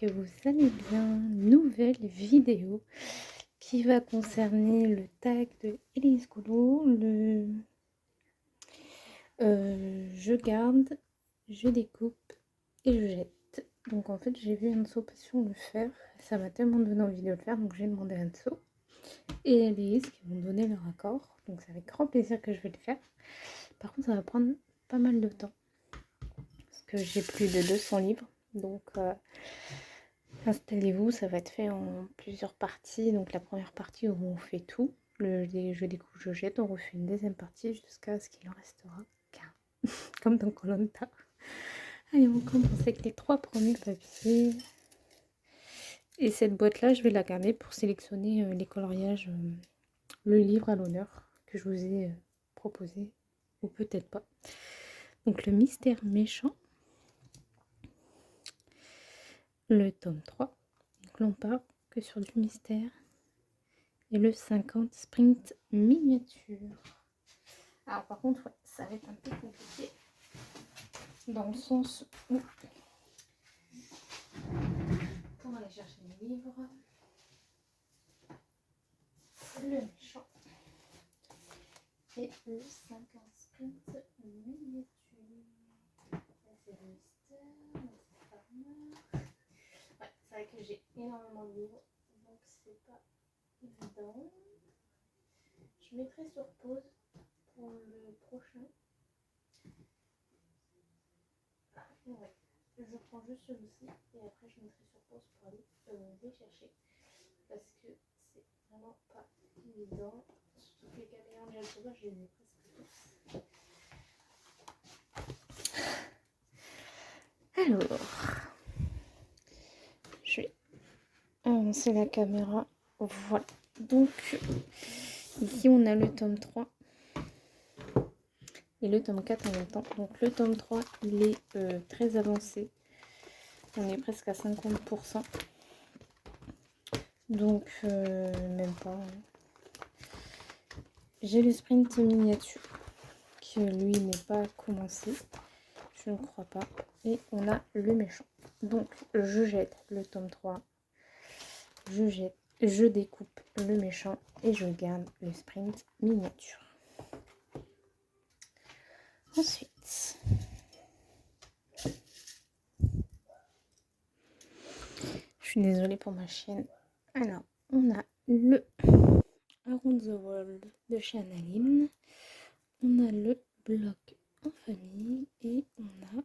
que vous allez bien. Nouvelle vidéo qui va concerner le tag de Élise Goulot, je garde, je découpe et je jette. Donc en fait j'ai vu Anso Passion le faire, ça m'a tellement donné envie de le faire, donc j'ai demandé à Anso et Élise qui m'ont donné leur accord. Donc c'est avec grand plaisir que je vais le faire. Par contre ça va prendre pas mal de temps parce que j'ai plus de 200 livres, donc installez-vous, ça va être fait en plusieurs parties. Donc la première partie où on fait tout, je découpe, je jette, on refait une deuxième partie jusqu'à ce qu'il en restera qu'un, comme dans Koh Lanta. Allez, on commence avec les 3 premiers papiers. Et cette boîte-là, je vais la garder pour sélectionner les coloriages, le livre à l'honneur que je vous ai proposé, ou peut-être pas. Donc le mystère méchant, le tome 3. Donc là, on part que sur du mystère. Et le 50 sprint miniature. Alors par contre, ouais, ça va être un peu compliqué. Dans le sens où... On va aller chercher les livres. Le méchant. Et le 50 sprint miniature. Là, c'est le mystère. Là, c'est farmer. Ouais, c'est vrai que j'ai énormément de livres. Donc c'est pas évident. Je mettrai sur pause pour le prochain. Ouais. Je prends juste celui-ci et après je mettrai sur pause pour aller les chercher parce que c'est vraiment pas évident. Surtout que les caméras en Jaltova, je les ai presque tous. Alors, je vais avancer la caméra. Voilà. Donc, ici on a le tome 3 et le tome 4 en même temps. Donc le tome 3, il est très avancé. On est presque à 50%. Donc, même pas. J'ai le sprint miniature qui lui n'est pas commencé. Je ne crois pas. Et on a le méchant. Donc, je jette le tome 3. Je jette, je découpe le méchant et je garde le sprint miniature. Ensuite, je suis désolée pour ma chienne. Alors, on a le Around the World de chez Analine. On a le bloc en famille et on a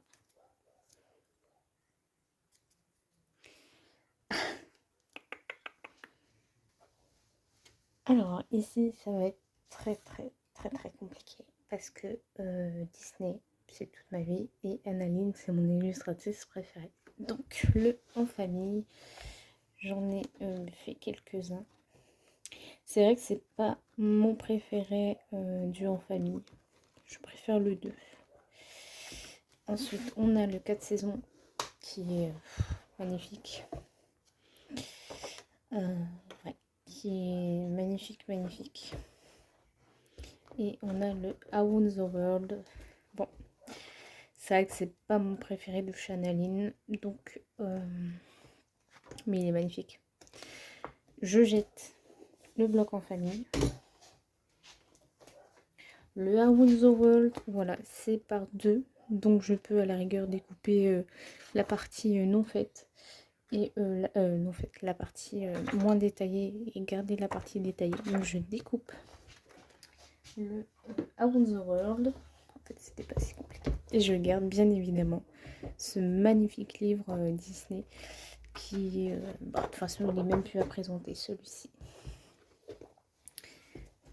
alors ici ça va être très compliqué parce que Disney c'est toute ma vie et Analine c'est mon illustratrice préférée. Donc le en famille, j'en ai fait quelques-uns. C'est vrai que c'est pas mon préféré du en famille. Je préfère le 2. Ensuite on a le 4 saisons qui est magnifique. Ouais, qui est magnifique. Et on a le Around the World. Bon, c'est vrai que c'est pas mon préféré de Chanaline, donc mais il est magnifique. Je jette le bloc en famille. Le Around the World, voilà, c'est par 2, donc je peux à la rigueur découper la partie non faite et non faite, la partie moins détaillée et garder la partie détaillée. Donc je découpe le Around the World. En fait, c'était pas si compliqué. Et je garde bien évidemment ce magnifique livre Disney qui, de toute façon, il est même plus à présenter celui-ci.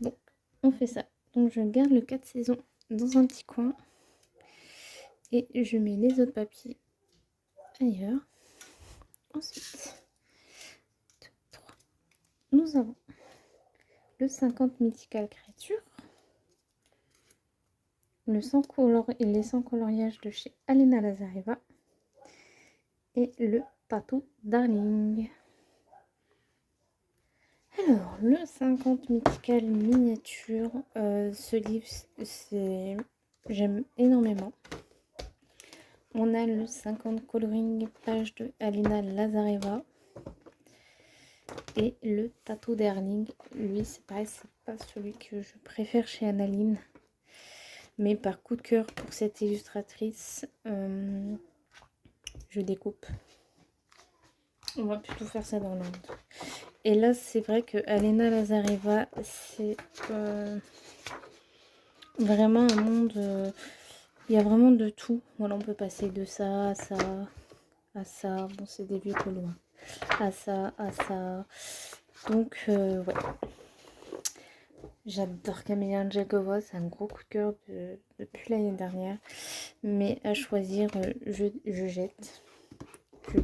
Donc, on fait ça. Donc, je garde le 4 saisons dans un petit coin et je mets les autres papiers ailleurs. Ensuite, 3. Nous avons le 50 Mythical Creatures, les 100 coloriages de chez Alena Lazareva et le Patou Darling. Alors, le 50 Mythical Miniature, ce livre, j'aime énormément. On a le 50 coloring page de Alina Lazareva. Et le Tattoo Darling, lui c'est pareil, c'est pas celui que je préfère chez Analine. Mais par coup de cœur pour cette illustratrice, je découpe. On va plutôt faire ça dans l'ordre. Et là c'est vrai que Alina Lazareva, c'est vraiment un monde... il y a vraiment de tout. Voilà, on peut passer de ça à ça, à ça. Bon, c'est des vieux colos. Hein. À ça. Donc, ouais. J'adore Camélia Angelkova, c'est un gros coup de cœur depuis l'année dernière. Mais à choisir, je jette, je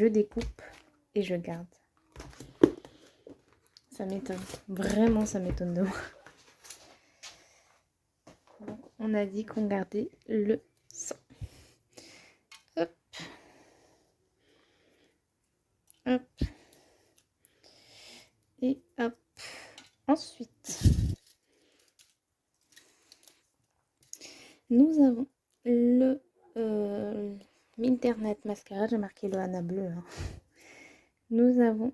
découpe et je garde. Ça m'étonne. Vraiment, ça m'étonne de moi. Donc, on a dit qu'on gardait le 100. Hop. Hop. Et hop. Ensuite, nous avons le Internet Mascara. J'ai marqué le Anna bleu. Hein. Nous avons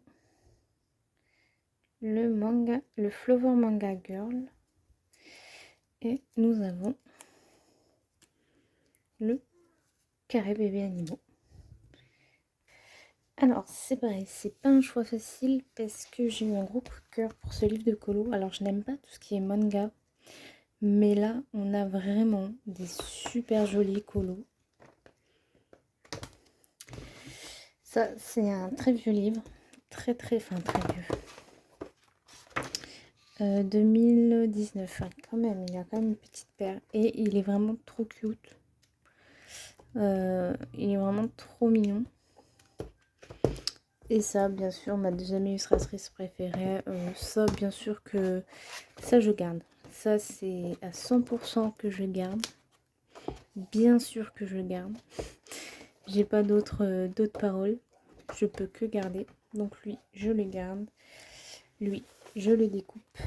le manga, le Flower Manga Girl. Et nous avons le Carré Bébé Animaux. Alors, c'est pareil, c'est pas un choix facile parce que j'ai eu un gros coup de cœur pour ce livre de colo. Alors, je n'aime pas tout ce qui est manga, mais là, on a vraiment des super jolis colos. Ça, c'est un très vieux livre, très vieux. 2019, hein, quand même, il y a quand même une petite paire. Et il est vraiment trop cute. Il est vraiment trop mignon. Et ça, bien sûr, ma deuxième illustratrice préférée, ça, bien sûr que ça, je garde. Ça, c'est à 100% que je garde. Bien sûr que je garde. J'ai pas d'autres paroles. Je peux que garder. Donc lui, je le garde. Lui, je le découpe.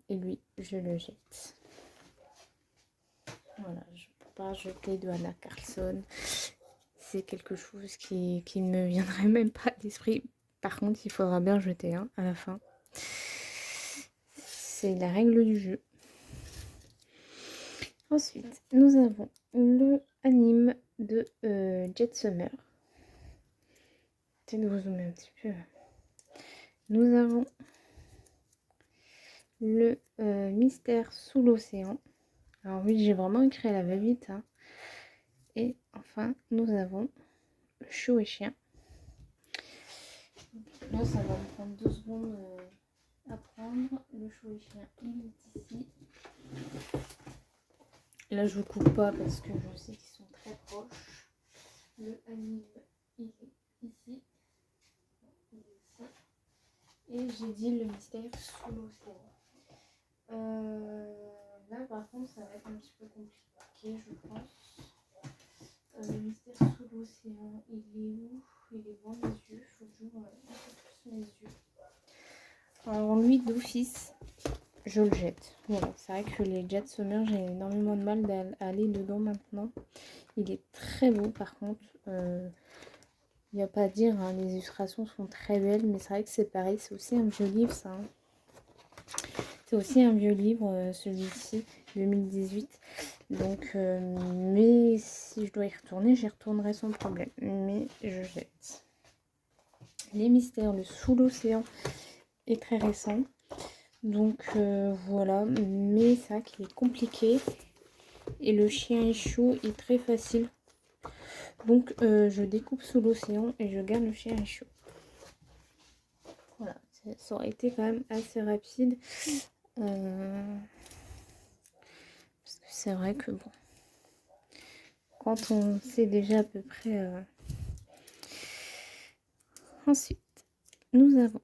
Et lui, je le jette. Voilà, je ne peux pas jeter de Anna Carlson. C'est quelque chose qui ne me viendrait même pas à l'esprit. Par contre, il faudra bien jeter hein, à la fin. C'est la règle du jeu. Ensuite, nous avons le anime de Jet Summer. Peut-être vous zoomer un petit peu. Nous avons le mystère sous l'océan. Alors oui, j'ai vraiment écrit à la va-vite. Hein. Et enfin, nous avons le chou et chien. Là, ça va me prendre 2 secondes à prendre. Le chou et chien, il est ici. Là, je ne coupe pas parce que je sais qu'ils sont très proches. Le anime, il est ici. Il est ici. Et j'ai dit le mystère sous l'océan. Là, par contre, ça va être un petit peu compliqué, je pense. Le mystère sous l'océan, il est où? Il est devant mes yeux. Il faut que j'ouvre un peu plus mes yeux. Alors, lui, d'office, je le jette. Voilà, c'est vrai que les Jet Summer, j'ai énormément de mal d'aller dedans maintenant. Il est très beau, par contre. Il n'y a pas à dire, hein, les illustrations sont très belles, mais c'est vrai que c'est pareil, c'est aussi un vieux livre, ça. Hein. C'est aussi un vieux livre, celui-ci, 2018. Donc, mais si je dois y retourner, j'y retournerai sans problème. Mais je jette. Les mystères, le sous l'océan est très récent. Donc, voilà. Mais c'est vrai qu'il est compliqué. Et le chien est chaud est très facile. Donc, je découpe sous l'océan et je garde le chien est chaud. Voilà. Ça aurait été quand même assez rapide. Parce que c'est vrai que bon. Quand on sait déjà à peu près... Ensuite, nous avons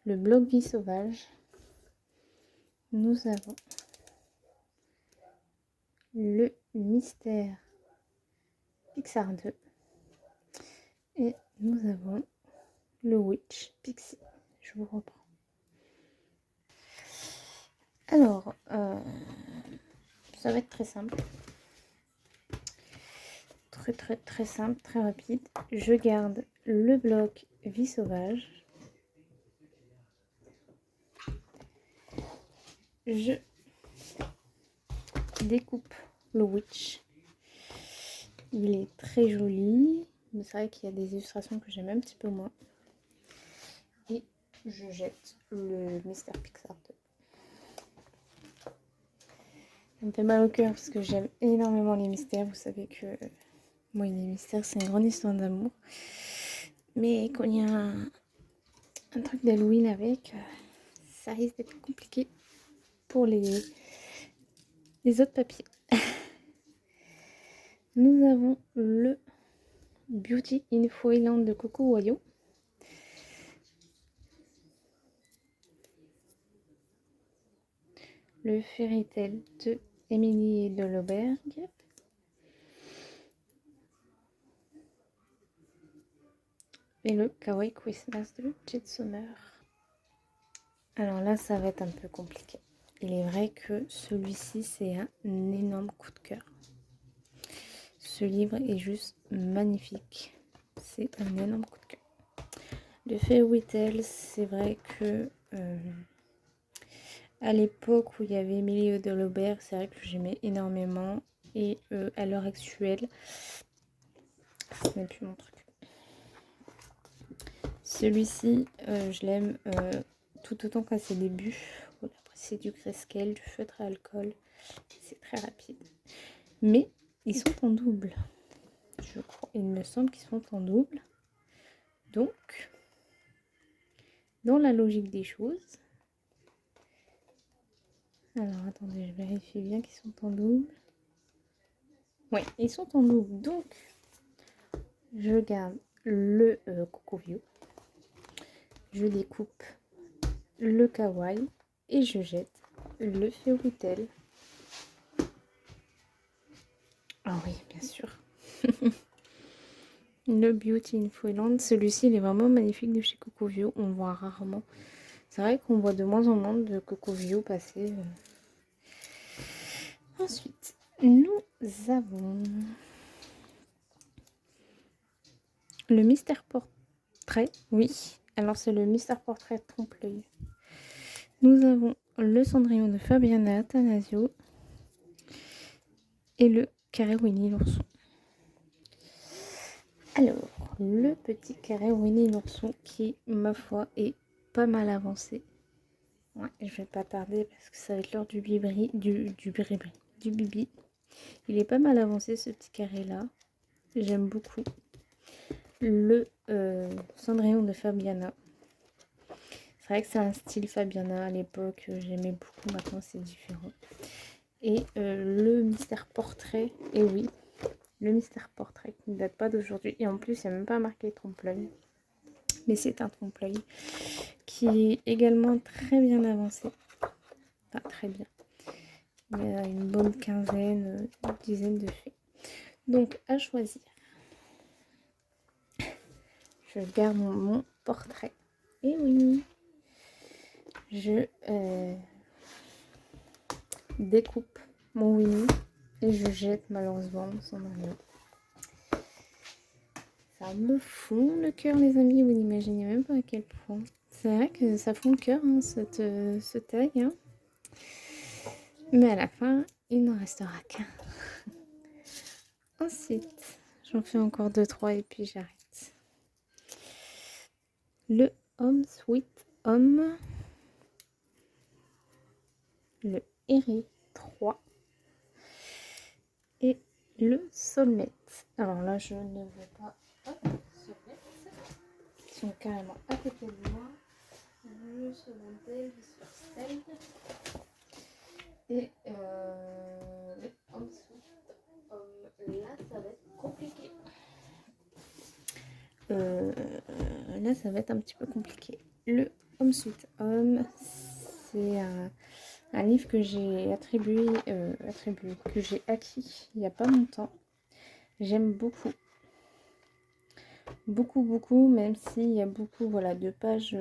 le blog Vie Sauvage. Nous avons le mystère Pixar 2. Et nous avons le Witch Pixie. Je vous reprends. Alors, ça va être très simple. très simple, très rapide. Je garde le bloc Vie Sauvage. Je découpe le Witch. Il est très joli, mais c'est vrai qu'il y a des illustrations que j'aime un petit peu moins. Et je jette le Mister Pixar 2. Ça me fait mal au cœur parce que j'aime énormément les mystères. Vous savez que moi, les mystères, c'est une grande histoire d'amour. Mais quand il y a un truc d'Halloween avec, ça risque d'être compliqué pour les autres papiers. Nous avons le Beauty in Foyland de Coco Wayo. Le Fairy Tale de Émilie de Lauberg. Et le Kawaii Christmas de Jet Sommer. Alors là, ça va être un peu compliqué. Il est vrai que celui-ci, c'est un énorme coup de cœur. Ce livre est juste magnifique. C'est un énorme coup de cœur. Le Fairy Tale, c'est vrai que à l'époque où il y avait Émilie de Lauberg, c'est vrai que j'aimais énormément. Et à l'heure actuelle, c'est même plus mon truc. Celui-ci, je l'aime tout autant qu'à ses débuts. Voilà, c'est du grayscale, du feutre à alcool. C'est très rapide. Mais ils sont en double. Je crois. Il me semble qu'ils sont en double. Donc, dans la logique des choses. Alors, attendez, je vérifie bien qu'ils sont en double. Oui, ils sont en double. Donc, je garde le Coco Vieux. Je découpe le Kawaii et je jette le Fairy Tale. Ah oui, bien sûr. Le Beauty in Foyland. Celui-ci, il est vraiment magnifique de chez Coco Vieux. On voit rarement. C'est vrai qu'on voit de moins en moins de Coco Vieux passer. Ensuite, nous avons le Mystère Portrait. Oui, alors c'est le Mystère Portrait trompe-l'œil. Nous avons le Cendrillon de Fabiana Attanasio et le Carré Winnie l'ourson. Alors, le petit Carré Winnie l'ourson qui, ma foi, est pas mal avancé. Ouais, je vais pas tarder parce que ça va être l'heure du bibi. Il est pas mal avancé ce petit carré là. J'aime beaucoup. Le Cendrillon de Fabiana. C'est vrai que c'est un style Fabiana à l'époque. J'aimais beaucoup. Maintenant c'est différent. Et le Mystère Portrait. Et oui, le Mystère Portrait qui ne date pas d'aujourd'hui. Et en plus, il n'y a même pas marqué trompe-l'œil. Mais c'est un trompe-l'œil qui est également très bien avancé. Enfin, très bien. Il y a une bonne quinzaine, une dizaine de faits. Donc, à choisir. Je garde mon portrait. Et oui. Je découpe mon Winnie. Et je jette malheureusement son Cendrillon. Ça me fond le cœur, les amis. Vous n'imaginez même pas à quel point. C'est vrai que ça fond le cœur, hein, ce tag. Hein. Mais à la fin, il n'en restera qu'un. Ensuite, j'en fais encore 2-3 et puis j'arrête. Le Home Sweet Home. Le Héré 3. Et le Soulmate. Alors là, je ne vais pas... Hop, Soulmate. Ils sont carrément à côté de moi. Le secondaire, le first et le Home Sweet Home. Là, ça va être compliqué. Là, ça va être un petit peu compliqué. Le Home Sweet Home, c'est un livre que j'ai que j'ai acquis il n'y a pas longtemps. J'aime beaucoup. Beaucoup, même s'il y a beaucoup, voilà, de pages...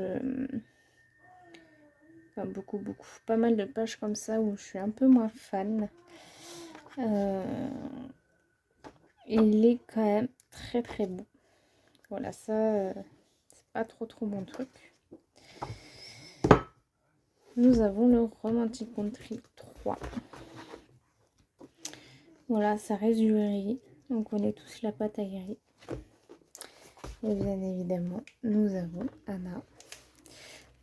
enfin, beaucoup. Pas mal de pages comme ça où je suis un peu moins fan. Il est quand même très très beau. Voilà, ça, c'est pas trop mon truc. Nous avons le Romantic Country 3. Voilà, ça reste du riz. On connaît tous la pâte à riz. Et bien évidemment, nous avons Anna,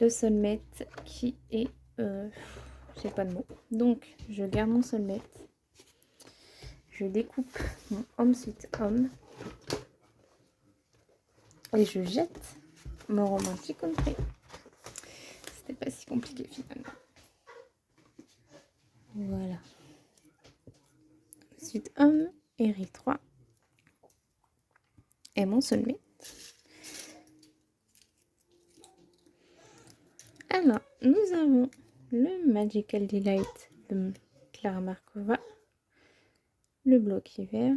le soulmate qui est... j'ai pas de mots. Donc, je garde mon soulmate. Je découpe mon Home Sweet Home. Et je jette mon Romantic Country. C'était pas si compliqué finalement. Voilà. Sweet Home et riz 3. Et mon soulmate. Alors, nous avons le Magical Delight de Clara Markova, le bloc hiver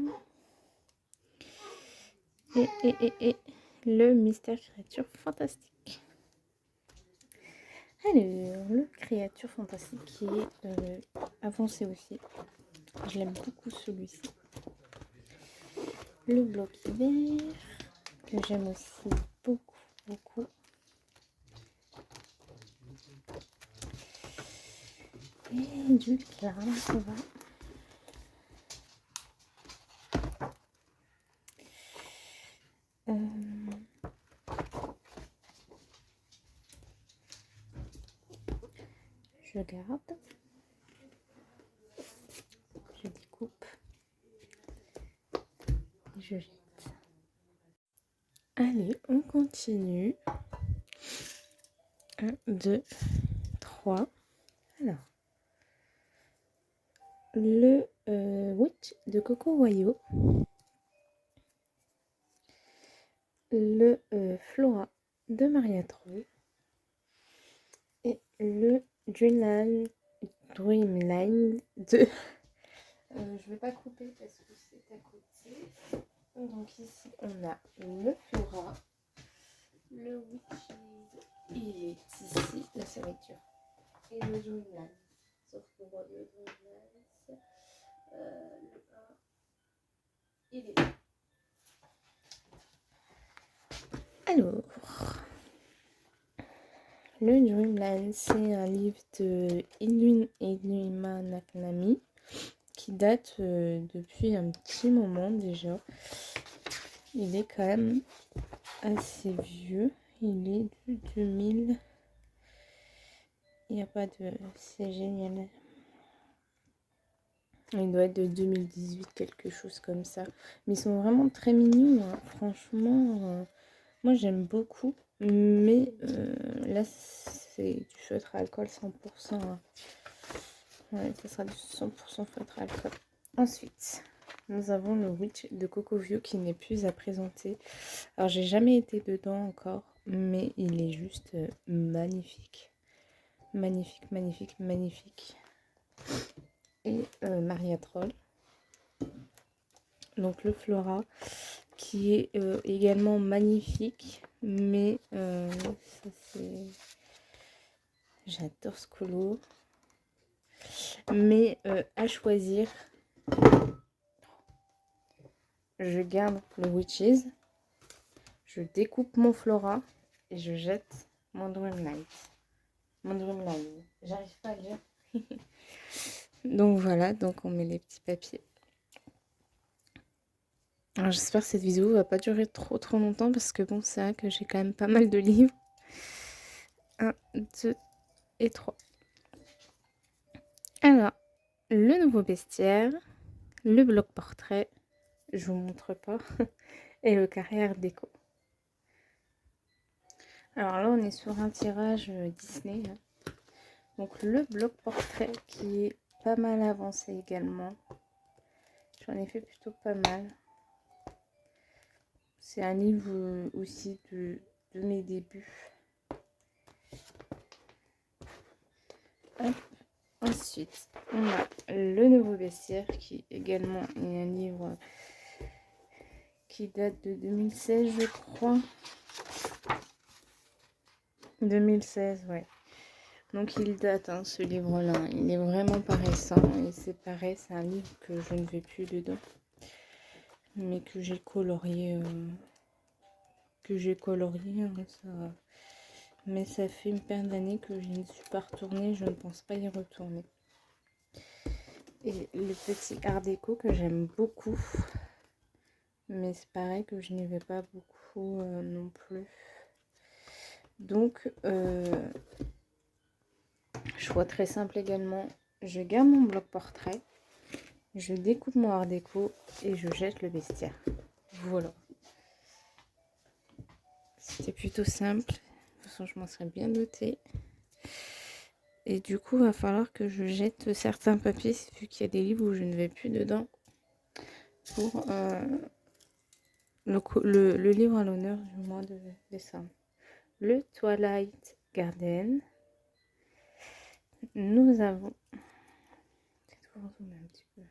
et le Mystère Créature Fantastique. Alors, le Créature Fantastique qui est avancé aussi. Je l'aime beaucoup celui-ci. Le bloc hiver que j'aime aussi beaucoup. Et du Clara Markova. Je garde, je découpe, et je jette. Allez, on continue. 1, 2, 3. Alors, le Witch de Coco Royaux, le Flora de Maria Troll et le Dreamland de... je vais pas couper parce que c'est à côté. Donc ici, on a le Flora, le Witch, il est ici, la serriture, et le Dreamland. Sauf que le Dreamland, le 1, il est là. Alors, le Dreamland, c'est un livre de Inuima Naknami qui date depuis un petit moment déjà. Il est quand même assez vieux. Il est du 2000. Il n'y a pas de... C'est génial. Il doit être de 2018, quelque chose comme ça. Mais ils sont vraiment très mignons, hein. Franchement, moi j'aime beaucoup. Mais là, c'est du feutre à alcool 100%. Hein. Ouais, ça sera du 100% feutre à alcool. Ensuite, nous avons le Witch de Coco Vieux qui n'est plus à présenter. Alors, j'ai jamais été dedans encore, mais il est juste magnifique. Magnifique. Et Maria Troll. Donc, le Flora qui est également magnifique, mais ça c'est... J'adore ce colo. Mais à choisir, je garde le Witches, je découpe mon Flora et je jette mon Dreamlight. J'arrive pas à le dire. Donc voilà, donc on met les petits papiers. Alors j'espère que cette vidéo va pas durer trop longtemps parce que bon, c'est vrai que j'ai quand même pas mal de livres. 1, 2 et 3. Alors, le nouveau bestiaire, le bloc portrait, je vous montre pas, et le carrière déco. Alors là, on est sur un tirage Disney. Donc le bloc portrait qui est pas mal avancé également. J'en ai fait plutôt pas mal. C'est un livre aussi de mes débuts. Hop. Ensuite, on a le nouveau bestiaire qui également est un livre qui date de 2016, je crois. 2016, ouais. Donc il date, hein, ce livre-là. Il est vraiment pas récent. Et c'est pareil, c'est un livre que je ne vais plus dedans. mais que j'ai colorié. Hein, ça... Mais ça fait une paire d'années que je ne suis pas retournée, je ne pense pas y retourner. Et le petit art déco que j'aime beaucoup, mais c'est pareil que je n'y vais pas beaucoup non plus. Donc, choix très simple également, je garde mon bloc portrait, je découpe mon art déco et je jette le bestiaire. Voilà. C'était plutôt simple, de toute façon je m'en serais bien notée. Et du coup, il va falloir que je jette certains papiers, vu qu'il y a des livres où je ne vais plus dedans, pour le livre à l'honneur du mois de décembre. Le Twilight Garden. Nous avons... un petit peu.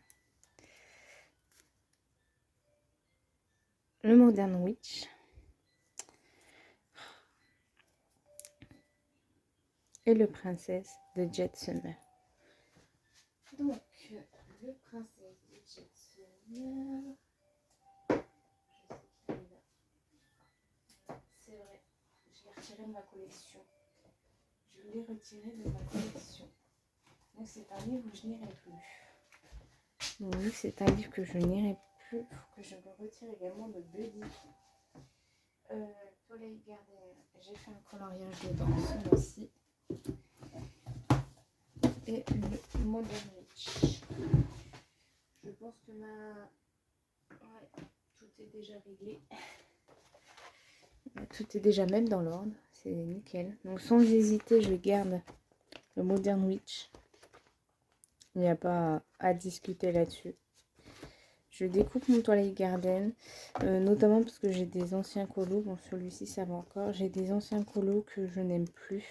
Le Modern Witch. Et le Princesse de Jet Summer. Donc, le Princesse de Jet Summer... C'est vrai, je l'ai retiré de ma collection. Je l'ai retiré de ma collection. Donc c'est un livre où je n'irai plus. Donc vu que c'est un livre que je n'irai plus, il faut que je me retire également de Buddy. Twilight Garden, j'ai fait un coloriage dedans, celui-ci. Et le Modern Witch. Je pense que ouais, tout est déjà réglé. Tout est déjà même dans l'ordre, c'est nickel. Donc sans hésiter, je garde le Modern Witch. Il n'y a pas à discuter là-dessus. Je découpe mon Twilight Garden, notamment parce que j'ai des anciens colos. Bon, celui-ci, ça va encore. J'ai des anciens colos que je n'aime plus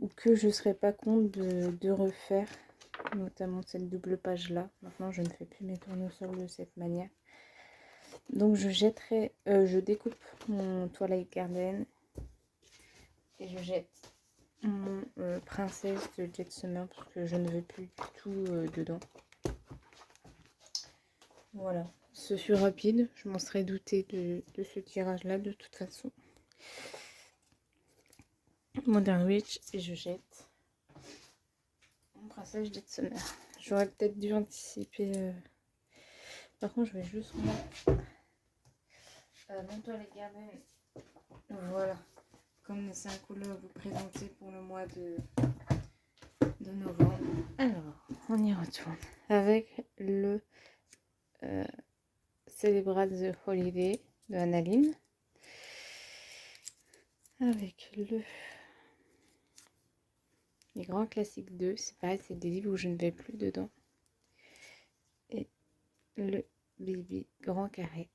ou que je ne serais pas contre de refaire, notamment cette double page-là. Maintenant, je ne fais plus mes tournesols de cette manière. Donc, je découpe mon Twilight Garden et je jette mon Princesse de Jet Summer parce que je ne veux plus du tout dedans. Voilà, ce fut rapide, je m'en serais douté de ce tirage-là de toute façon. Modern Witch et je jette mon Princesse Jet Summer. J'aurais peut-être dû anticiper. Par contre, je vais juste remettre mon Twilight Garden. Voilà, comme c'est un couleur à vous présenter pour le mois de novembre. Alors, on y retourne avec le Celebrate the Holiday de Annaline. Avec les grands classiques 2, c'est pareil, c'est des livres où je ne vais plus dedans. Et le Baby grand carré.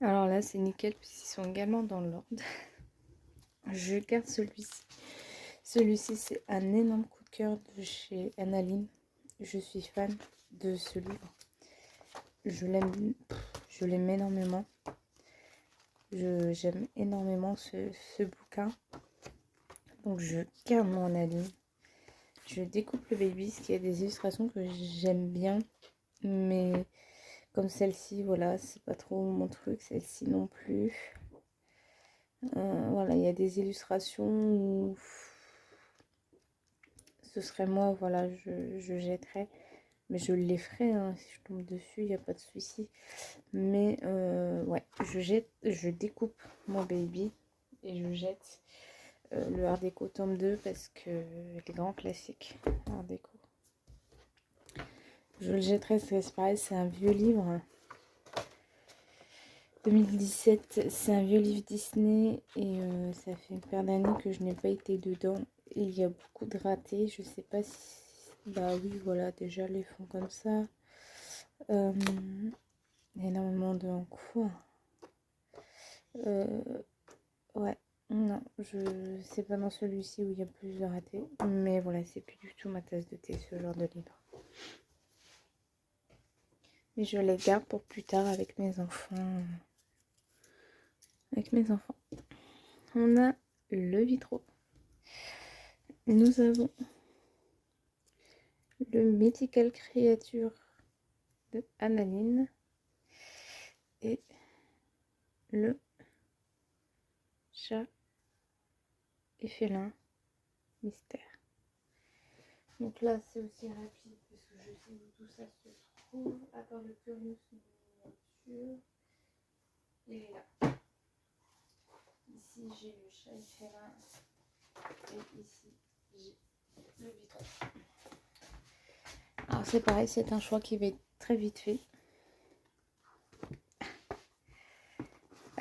Alors là, c'est nickel parce qu'ils sont également dans l'ordre. Je garde celui-ci. Celui-ci, c'est un énorme coup de cœur de chez Annaline. Je suis fan de ce livre. Je l'aime énormément. J'aime énormément ce bouquin. Donc je garde mon Annaline. Je découpe le baby, ce qui a des illustrations que j'aime bien. Mais comme celle-ci, voilà, c'est pas trop mon truc. Celle-ci non plus. Voilà, il y a des illustrations où ce serait moi, voilà, je jetterais. Mais je les ferai, hein, si je tombe dessus, il n'y a pas de souci. Mais ouais, je découpe mon baby et je jette le Art Déco tome 2 parce que les grands classiques Art Déco. Je le jetterai, c'est pareil, c'est un vieux livre. 2017, c'est un vieux livre Disney et ça fait une paire d'années que je n'ai pas été dedans. Et il y a beaucoup de ratés, je sais pas si... Bah oui, voilà, déjà les fonds comme ça. Énormément de quoi. Ouais, non, c'est pas dans celui-ci où il y a plus de ratés. Mais voilà, c'est plus du tout ma tasse de thé, ce genre de livre. Mais je les garde pour plus tard avec mes enfants. On a le Vitro. Nous avons le Mythical Creature de Analine et le chat et félin mystère. Donc là c'est aussi rapide parce que je sais où tout ça se trouve, à part le Curious miniature. Il est là. Ici j'ai le chat et félin et ici j'ai le vitro. Alors c'est pareil, c'est un choix qui va être très vite fait.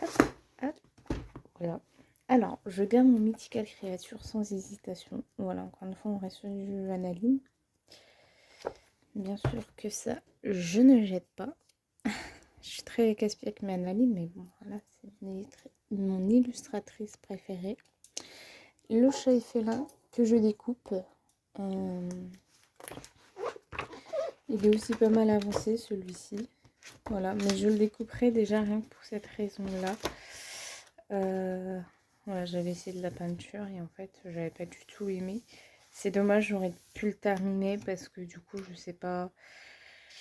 Hop, hop, voilà. Alors, je garde mon Mythical Créature sans hésitation. Voilà, encore une fois, on reste sur du Analine. Bien sûr que ça, je ne jette pas. Je suis très casse-pied avec mes Analine, mais bon, voilà, c'est mon illustratrice préférée. Le chat et félin que je découpe. Il est aussi pas mal avancé, celui-ci. Voilà, mais je le découperai déjà rien que pour cette raison-là. Voilà, j'avais essayé de la peinture et en fait, j'avais pas du tout aimé. C'est dommage, j'aurais pu le terminer parce que du coup, je sais pas,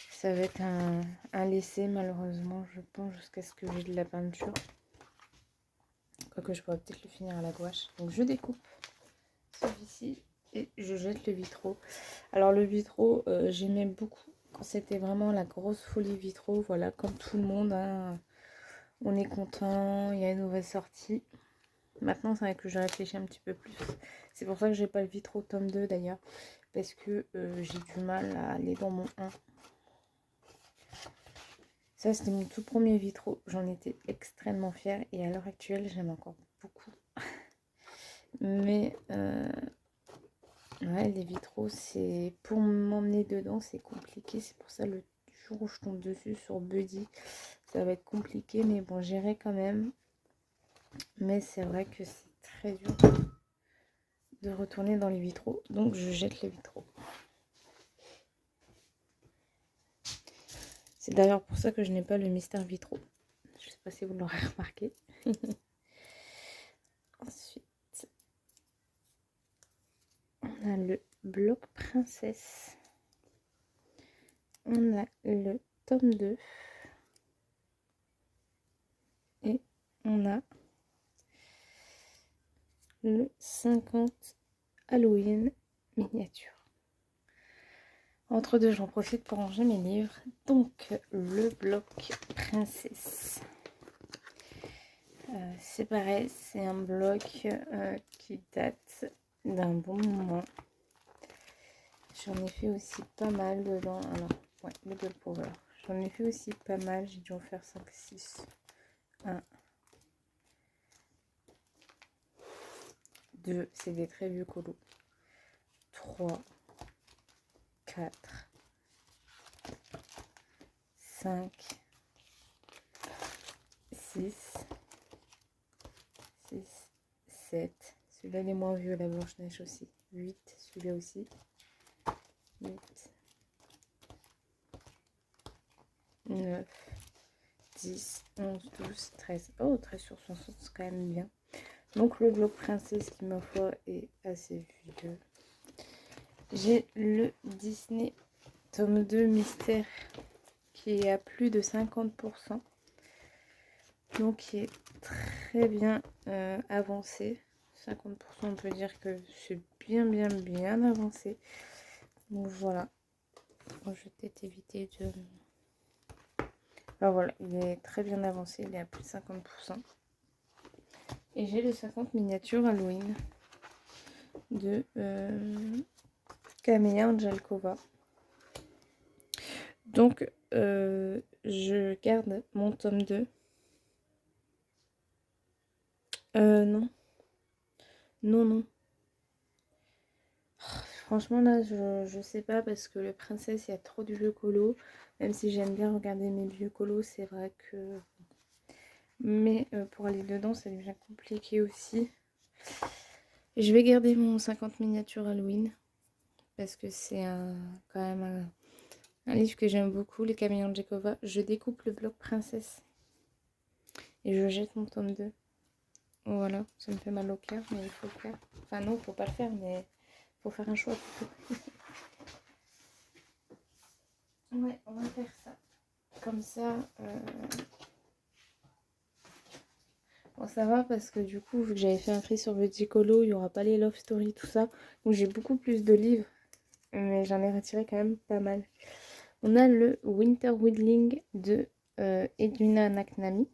ça va être un laissé malheureusement, je pense, jusqu'à ce que j'ai de la peinture. Quoique je pourrais peut-être le finir à la gouache. Donc je découpe celui-ci et je jette le vitro. Alors le vitro, j'aimais beaucoup quand c'était vraiment la grosse folie vitro. Voilà, comme tout le monde, hein, on est content, il y a une nouvelle sortie. Maintenant, c'est vrai que je réfléchis un petit peu plus. C'est pour ça que j'ai pas le vitro tome 2 d'ailleurs. Parce que j'ai du mal à aller dans mon 1. Ça, c'était mon tout premier vitro. J'en étais extrêmement fière. Et à l'heure actuelle, j'aime encore beaucoup. Mais ouais, les vitraux, c'est pour m'emmener dedans, c'est compliqué. C'est pour ça le jour où je tombe dessus sur Buddy, ça va être compliqué. Mais bon, j'irai quand même. Mais c'est vrai que c'est très dur de retourner dans les vitraux, donc je jette les vitraux. C'est d'ailleurs pour ça que je n'ai pas le mystère vitro. Je sais pas si vous l'aurez remarqué. Ensuite, on a le bloc princesse. On a le tome 2. Et on a le 50 Halloween miniature. Entre deux, j'en profite pour ranger mes livres. Donc, le bloc princesse. C'est pareil, c'est un bloc qui date d'un bon moment. J'en ai fait aussi pas mal dedans. Alors, ouais, le Doll Power. J'en ai fait aussi pas mal. J'ai dû en faire 5, 6. 1, 2, c'est des très vieux colos. 3, 4, 5, 6, 7. Celui-là, il est moins vieux, la Blanche-Neige aussi. 8, celui-là aussi. 8, 9, 10, 11, 12, 13. Oh, 13 sur 60, c'est quand même bien. Donc, le bloc princesse qui, ma foi, est assez vieux. J'ai le Disney tome 2 mystère qui est à plus de 50%. Donc, qui est très bien avancé. 50%, on peut dire que c'est bien avancé. Donc, voilà. Je vais peut-être éviter de... Enfin, voilà, il est très bien avancé. Il est à plus de 50%. Et j'ai le 50 miniatures Halloween de Camélia Angelkova. Donc, je garde mon tome 2. Non. Non. Franchement, là, je sais pas parce que le princesse, il y a trop de vieux colos. Même si j'aime bien regarder mes vieux colos, c'est vrai que... Mais pour aller dedans, ça devient compliqué aussi. Je vais garder mon 50 miniatures Halloween. Parce que c'est quand même un livre que j'aime beaucoup, Les Camélias Angelkova. Je découpe le bloc princesse. Et je jette mon tome 2. Voilà, ça me fait mal au cœur, mais il faut le faire. Enfin non, il faut pas le faire, mais il faut faire un choix plutôt. Ouais, on va faire ça. comme ça, bon, ça va parce que du coup, vu que j'avais fait un tri sur Budicolo, il n'y aura pas les Love Story, tout ça. Donc j'ai beaucoup plus de livres, mais j'en ai retiré quand même pas mal. On a le Winter Whittling de Edwina Naknami,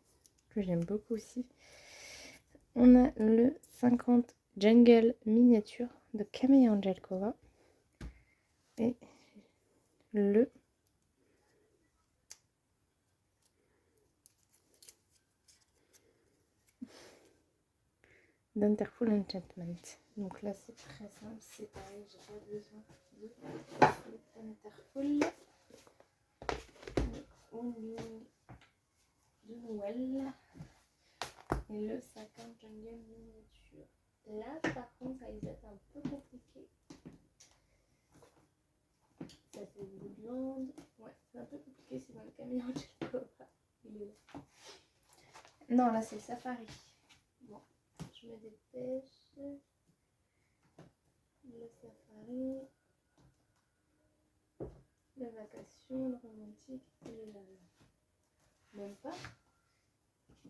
que j'aime beaucoup aussi. On a le 50 Jungle Miniature de Camille Angelkova. Et le d'Underful Enchantment. Donc là c'est très simple, c'est pareil, j'ai pas besoin de Underful. De Noël. Et le 50 Jungle Miniature. Là par contre ça risque d'être un peu compliqué. Ça c'est Woodland. Ouais, c'est un peu compliqué, c'est dans le Camille Angelkova. Il est là. Non, là c'est le Safari. Bon, je me dépêche. Le Safari. La vacation, le romantique et le lave. Même pas.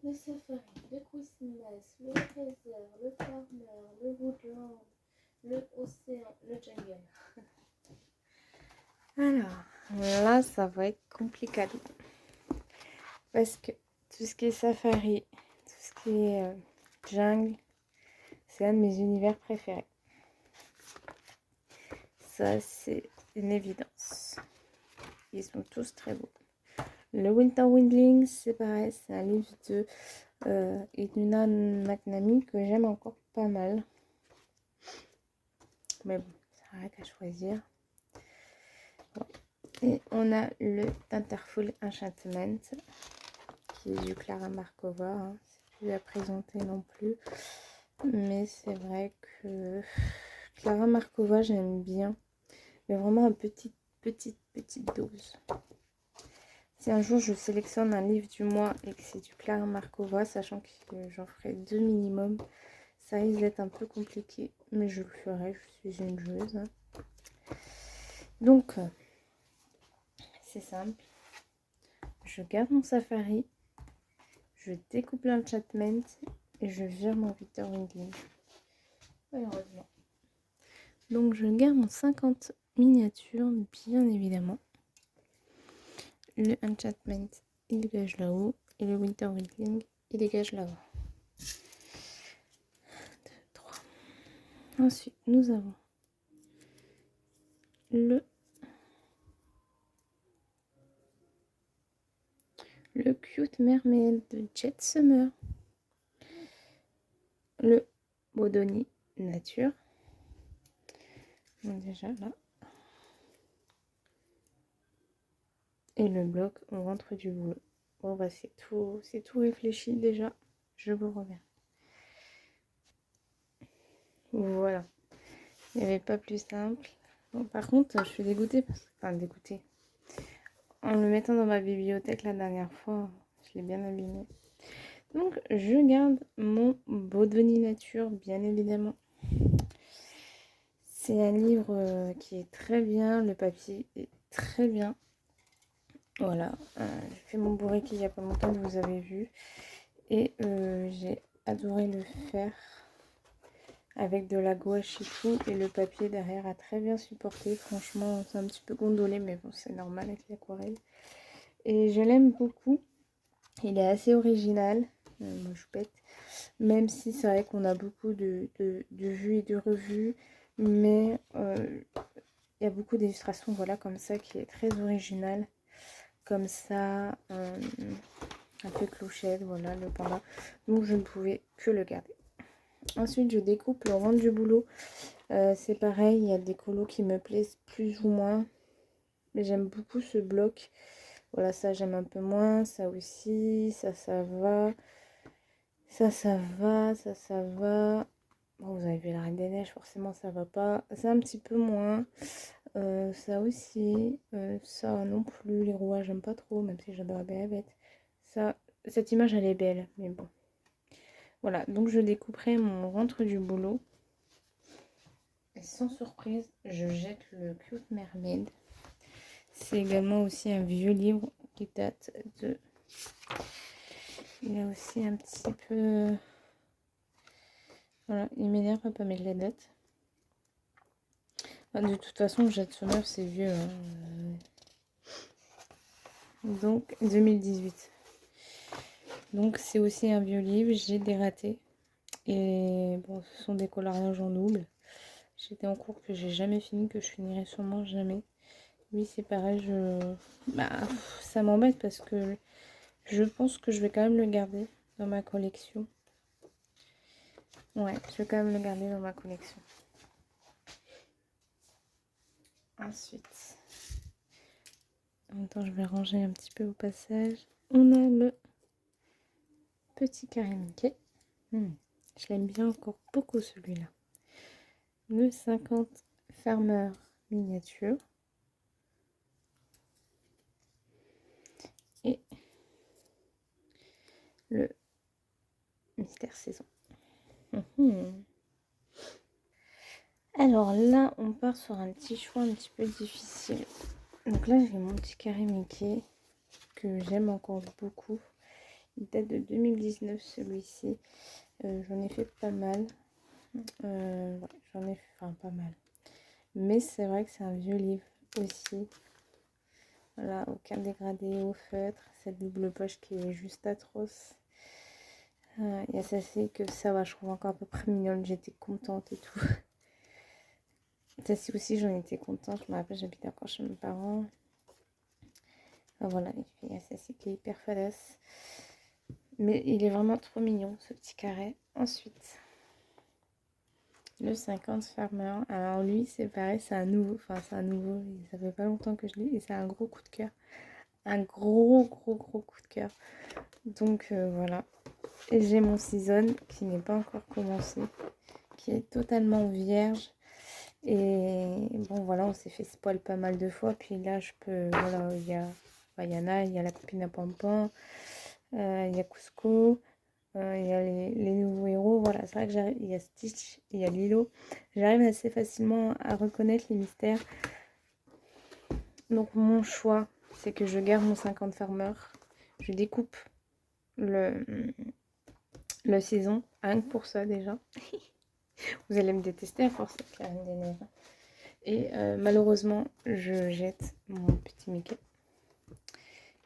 Le Safari, le Christmas, le désert, le farmer, le woodland, le océan, le jungle. Alors, là ça va être compliqué. Parce que tout ce qui est safari, tout ce qui est jungle, c'est un de mes univers préférés. Ça, c'est une évidence. Ils sont tous très beaux. Le Winter Windling, c'est pareil, c'est un livre de Edwina Naknami que j'aime encore pas mal. Mais bon, ça reste à choisir. Bon. Et on a le Tinterful Enchantment, qui est du Clara Markova. Hein. C'est plus à présenter non plus. Mais c'est vrai que Clara Markova, j'aime bien. Mais vraiment en petite dose. Si un jour je sélectionne un livre du mois et que c'est du Clara Markova, sachant que j'en ferai 2 minimum, ça risque d'être un peu compliqué. Mais je le ferai, je suis une joueuse. Hein. Donc, c'est simple. Je garde mon Safari, je découpe l'Enchantment et je vire mon Winter Windling. Malheureusement. Donc, je garde mon 50 miniatures, bien évidemment. Le Enchantment, il dégage là-haut. Et le Winter Windling, il dégage là-haut. 2, 3. Ensuite, nous avons le Cute Mermaid de Jet Summer. Le Bodoni Nature. Donc déjà là. Et le bloc au ventre du boulot. Bon bah c'est tout réfléchi déjà. Je vous reviens. Voilà. Il n'y avait pas plus simple. Bon, par contre, je suis dégoûtée. Enfin dégoûtée. En le mettant dans ma bibliothèque la dernière fois, je l'ai bien abîmé. Donc je garde mon Bodoni Nature, bien évidemment. C'est un livre qui est très bien. Le papier est très bien. Voilà, j'ai fait mon bourriquet il n'y a pas longtemps, vous avez vu. Et j'ai adoré le faire avec de la gouache et tout. Et le papier derrière a très bien supporté. Franchement, c'est un petit peu gondolé, mais bon, c'est normal avec l'aquarelle. Et je l'aime beaucoup. Il est assez original. Moi, je pète. Même si c'est vrai qu'on a beaucoup de vues et de revues. Mais il y a beaucoup d'illustrations, voilà, comme ça, qui est très original. Comme ça, un peu clochette, voilà, le panda. Donc je ne pouvais que le garder. Ensuite, je découpe le ventre du boulot. C'est pareil, il y a des colos qui me plaisent plus ou moins. Mais j'aime beaucoup ce bloc. Voilà, ça j'aime un peu moins. Ça aussi, ça va. Ça va, ça va. Bon, vous avez vu la Reine des Neiges, forcément ça va pas. C'est un petit peu moins. Ça aussi, ça non plus, les rouages j'aime pas trop, même si j'adore la Belle et la Bête. Ça, cette image elle est belle, mais bon. Voilà, donc je découperai mon ventre du boulot. Et sans surprise, je jette le Cute Mermaid. C'est également aussi un vieux livre qui date de... Il est aussi un petit peu... Voilà, il m'énerve à pas mettre la date. De toute façon, Jade Summer, c'est vieux. Hein. Donc, 2018. Donc, c'est aussi un vieux livre. J'ai dératé. Et bon, ce sont des coloriages en double. J'étais en cours que j'ai jamais fini, que je finirai sûrement jamais. Oui, c'est pareil. Ça m'embête parce que je pense que je vais quand même le garder dans ma collection. Ouais, je vais quand même le garder dans ma collection. Ensuite, en même temps, je vais ranger un petit peu au passage. On a le petit carré Mickey. Je l'aime bien encore beaucoup celui-là. Le 50 Farmer miniature. Et le Mystère Saison. Alors là, on part sur un petit choix un petit peu difficile. Donc là, j'ai mon petit carré Mickey que j'aime encore beaucoup. Il date de 2019 celui-ci. J'en ai fait pas mal. Ouais, j'en ai fait pas mal. Mais c'est vrai que c'est un vieux livre aussi. Voilà, aucun dégradé au feutre. Cette double poche qui est juste atroce. Il y a celle-ci que ça va, je trouve encore à peu près mignonne. J'étais contente et tout. Celle-ci aussi, j'en étais contente. Je me rappelle, j'habitais encore chez mes parents. Voilà, il y a celle-ci qui est hyper fadasse. Mais il est vraiment trop mignon, ce petit carré. Ensuite, le 50 Farmer. Alors lui, c'est pareil, c'est un nouveau. Enfin, c'est un nouveau. Ça fait pas longtemps que je l'ai. Et c'est un gros coup de cœur. Un gros coup de cœur. Donc, voilà. Et j'ai mon season qui n'est pas encore commencé. Qui est totalement vierge. Et bon, voilà, on s'est fait spoil pas mal de fois. Puis là, je peux... Voilà, il y a Yana, il y a la copine à Pampan. Il y a Cusco. Il y a les nouveaux héros. Voilà, c'est vrai que j'arrive... Il y a Stitch, il y a Lilo. J'arrive assez facilement à reconnaître les mystères. Donc, mon choix, c'est que je garde mon 50 Farmer. Je découpe le saison. Rien que pour ça, déjà. Vous allez me détester à force, Karine Deneuve. Et malheureusement, je jette mon petit Mickey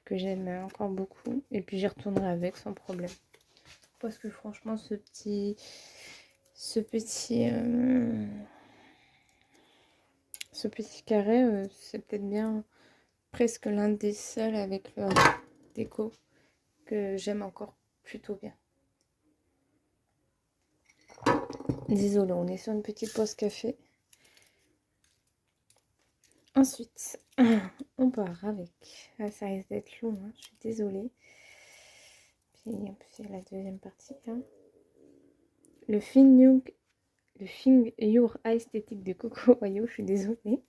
que j'aime encore beaucoup. Et puis j'y retournerai avec sans problème. Parce que franchement, ce petit carré, c'est peut-être bien presque l'un des seuls avec leur déco que j'aime encore plutôt bien. Désolée, on est sur une petite pause café. Ensuite, on part avec... Ah, ça risque d'être long, hein, je suis désolée. Puis en plus, il y a la deuxième partie. Hein. Le Thing Your Aesthetic de Coco Wayo, je suis désolée.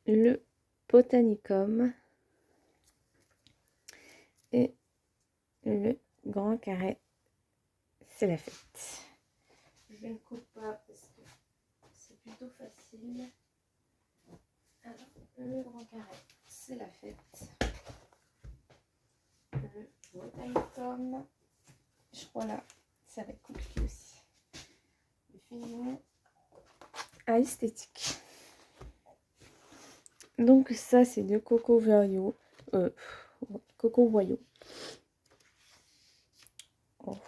Le Botanicum. Et le grand carré, c'est la fête. Je ne coupe pas parce que c'est plutôt facile. Alors, le grand carré, c'est la fête. Le Botanicum, je crois là, ça va être compliqué aussi. Le film à esthétique. Donc ça, c'est de Coco Wayo. Coco Wayo. Oh.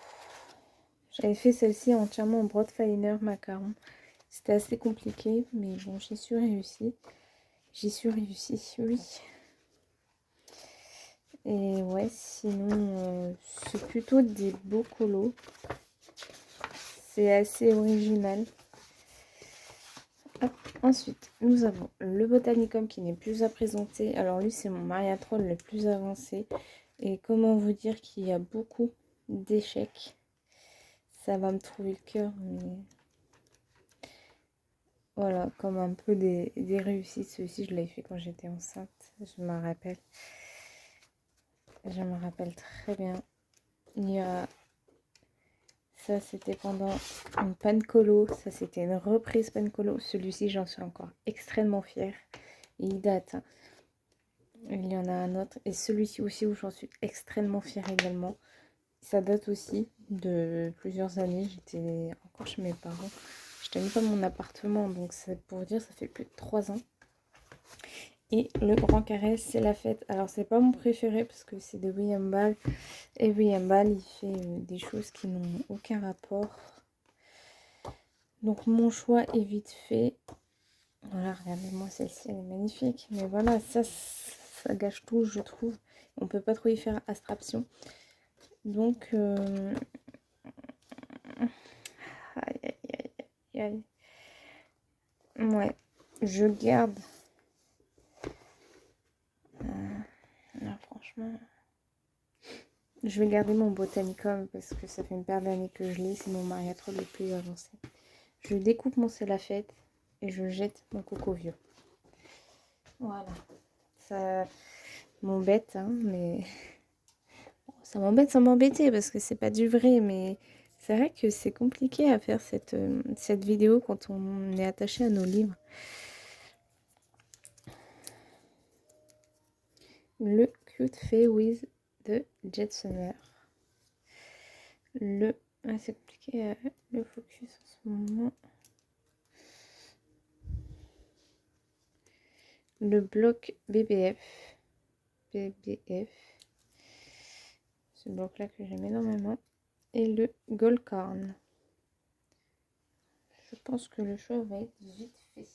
J'avais fait celle-ci entièrement en broadliner macaron. C'était assez compliqué, mais bon, j'y suis réussi. Oui. Et ouais, sinon, c'est plutôt des beaux colos. C'est assez original. Hop. Ensuite, nous avons le Botanicum qui n'est plus à présenter. Alors lui, c'est mon Mariatrol le plus avancé. Et comment vous dire qu'il y a beaucoup d'échecs. Ça va me trouver le cœur, mais... Voilà, comme un peu des réussites. Celui-ci, je l'avais fait quand j'étais enceinte. Je me rappelle. Je me rappelle très bien. Il y a... Ça, c'était pendant une Pancolo. Ça, c'était une reprise Pancolo. Celui-ci, j'en suis encore extrêmement fière. Et il date. Hein. Il y en a un autre. Et celui-ci aussi où j'en suis extrêmement fière également. Ça date aussi de plusieurs années. J'étais encore chez mes parents. Je n'avais pas mon appartement. Donc c'est pour dire ça fait plus de 3 ans. Et le Grand Carré, c'est la fête. Alors c'est pas mon préféré parce que c'est de William Ball. Et William Ball, il fait des choses qui n'ont aucun rapport. Donc mon choix est vite fait. Voilà, regardez-moi, celle-ci, elle est magnifique. Mais voilà, ça gâche tout, je trouve. On peut pas trop y faire abstraction. Donc, aïe, aïe, aïe, aïe, aïe. Ouais, je garde. Là, franchement, je vais garder mon Botanicum parce que ça fait une paire d'années que je l'ai. C'est mon mariâtre le plus avancé. Je découpe mon C'est la fête et je jette mon Coco Vieux. Voilà. Ça m'embête, hein, mais ça m'embête sans m'embêter parce que c'est pas du vrai, mais c'est vrai que c'est compliqué à faire cette vidéo quand on est attaché à nos livres. Le Cute Fay with de Jet Summer. C'est compliqué le focus en ce moment. Le bloc BBF. Ce bloc là que j'aime énormément. Et le Gold Corn. Je pense que le choix va être vite fait.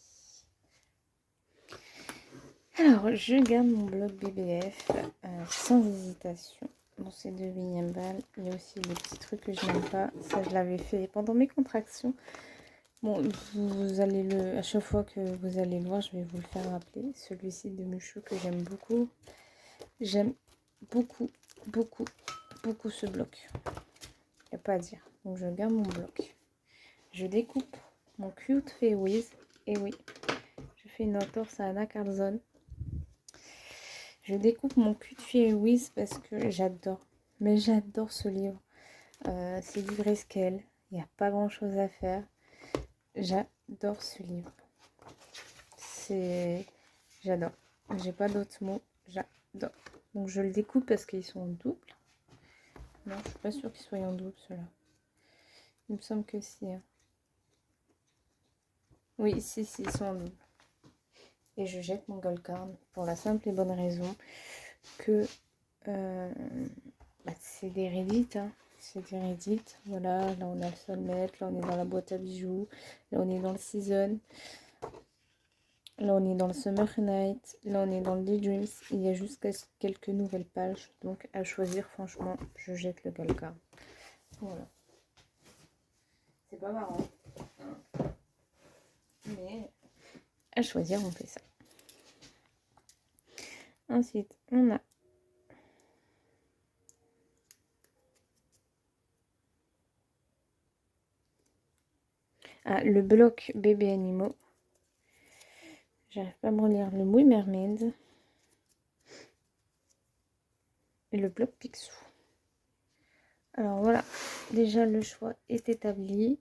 Alors, je garde mon bloc BBF sans hésitation. Bon, c'est de William Ball. Il y a aussi le petit truc que je n'aime pas. Ça, je l'avais fait pendant mes contractions. Bon, vous allez à chaque fois que vous allez le voir, je vais vous le faire rappeler. Celui-ci de Michou que j'aime beaucoup. J'aime beaucoup, beaucoup, beaucoup ce bloc. Il n'y a pas à dire. Donc, je garde mon bloc. Je découpe mon Cute Fay With. Et oui, je fais une entorse à Anna Carzon. Je découpe mon Cute Fay With parce que j'adore. Mais j'adore ce livre. C'est du grayscale. Il n'y a pas grand chose à faire. J'adore ce livre. J'adore. J'ai pas d'autres mots. J'adore. Donc je le découpe parce qu'ils sont en double. Non, je suis pas sûre qu'ils soient en double ceux-là. Il me semble que si. Hein. Oui, si, ils sont en double. Et je jette mon gold card pour la simple et bonne raison que c'est des Reddit. Hein. C'est des Reddit. Voilà, là on a le Soulmate, là on est dans la boîte à bijoux, là on est dans le Season. Là, on est dans le Summer Night. Là, on est dans le Daydreams. Il y a juste quelques nouvelles pages. Donc, à choisir, franchement, je jette le Galka. Voilà. C'est pas marrant. Mais à choisir, on fait ça. Ensuite, on a le bloc bébé animaux. J'arrive pas à me relire le Mouille Mermaid. Et le bloc Picsou. Alors voilà, déjà le choix est établi.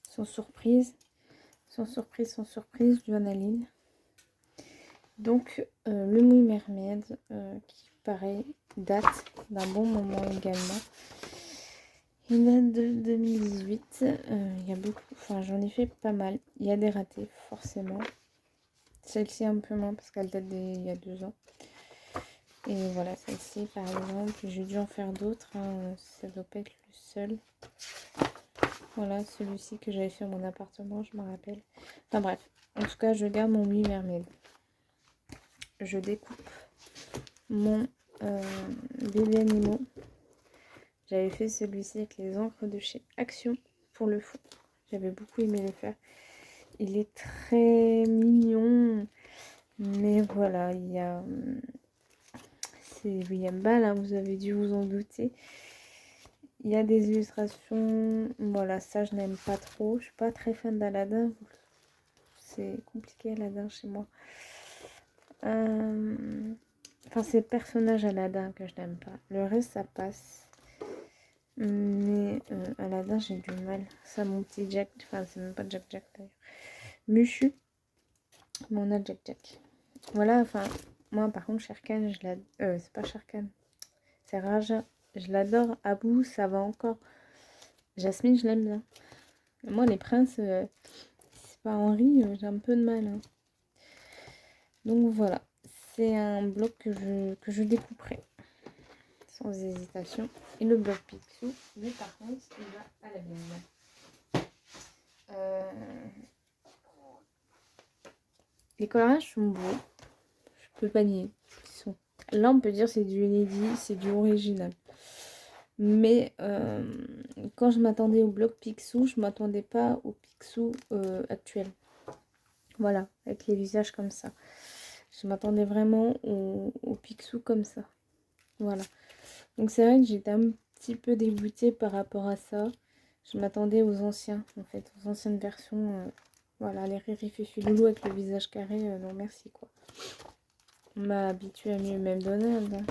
Sans surprise, Joannaline. Donc le Mouille Mermaid qui pareil date d'un bon moment également. Il date de 2018. Il y a beaucoup, enfin j'en ai fait pas mal. Il y a des ratés forcément. Celle-ci un peu moins parce qu'elle date d'il y a 2 ans. Et voilà, celle-ci par exemple, j'ai dû en faire d'autres. Hein. Ça doit pas être le seul. Voilà, celui-ci que j'avais fait à mon appartement, je me rappelle. Enfin bref, en tout cas, je garde mon Mouille Mermaid. Je découpe mon bébé animaux. J'avais fait celui-ci avec les encres de chez Action pour le fond. J'avais beaucoup aimé le faire. Il est très mignon. Mais voilà, il y a... C'est William Ball, hein, vous avez dû vous en douter. Il y a des illustrations. Voilà, ça je n'aime pas trop. Je suis pas très fan d'Aladin. C'est compliqué Aladin chez moi. Enfin, c'est le personnage Aladin que je n'aime pas. Le reste, ça passe. Mais Aladin, j'ai du mal. Ça, mon petit Jack. Enfin, c'est même pas Jack d'ailleurs. Mushu. Mais on a Jack. Voilà, enfin, moi par contre, Sherkan, je l'adore. C'est pas Sherkan, c'est Raja. Je l'adore. Abou, ça va encore. Jasmine, je l'aime bien. Moi, les princes, c'est pas Henri, j'ai un peu de mal. Hein. Donc voilà, c'est un bloc que je découperai sans hésitation. Et le bloc Picsou, lui par contre, il va à la benne. Les coloriages sont beaux, je peux pas nier. Là, on peut dire c'est du inédit, c'est du original. Mais quand je m'attendais au bloc Picsou, je m'attendais pas au Picsou actuel. Voilà, avec les visages comme ça. Je m'attendais vraiment au Picsou comme ça. Voilà. Donc c'est vrai que j'étais un petit peu dégoûtée par rapport à ça. Je m'attendais aux anciens, en fait, aux anciennes versions. Voilà, les Riri Fifi Loulou avec le visage carré, non merci quoi. On m'a habitué à mieux, même Donald. Hein.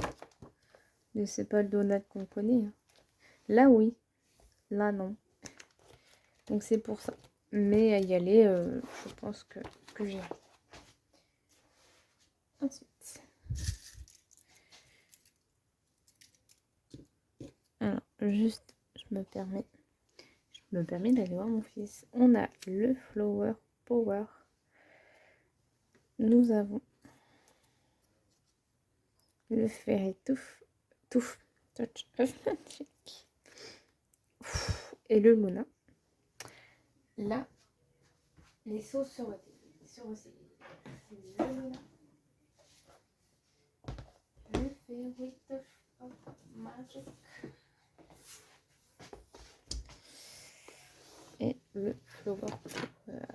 Mais c'est pas le Donald qu'on connaît. Hein. Là oui, là non. Donc c'est pour ça. Mais à y aller, je pense que j'irai. Ensuite. Alors, juste, je me permets d'aller voir mon fils. On a le Flower Power. Nous avons le Fairy Touch of Magic et le Luna. Là, les sauces sur aussi. Le Luna. Le Fairy Touch of Magic. Et le Flower Power.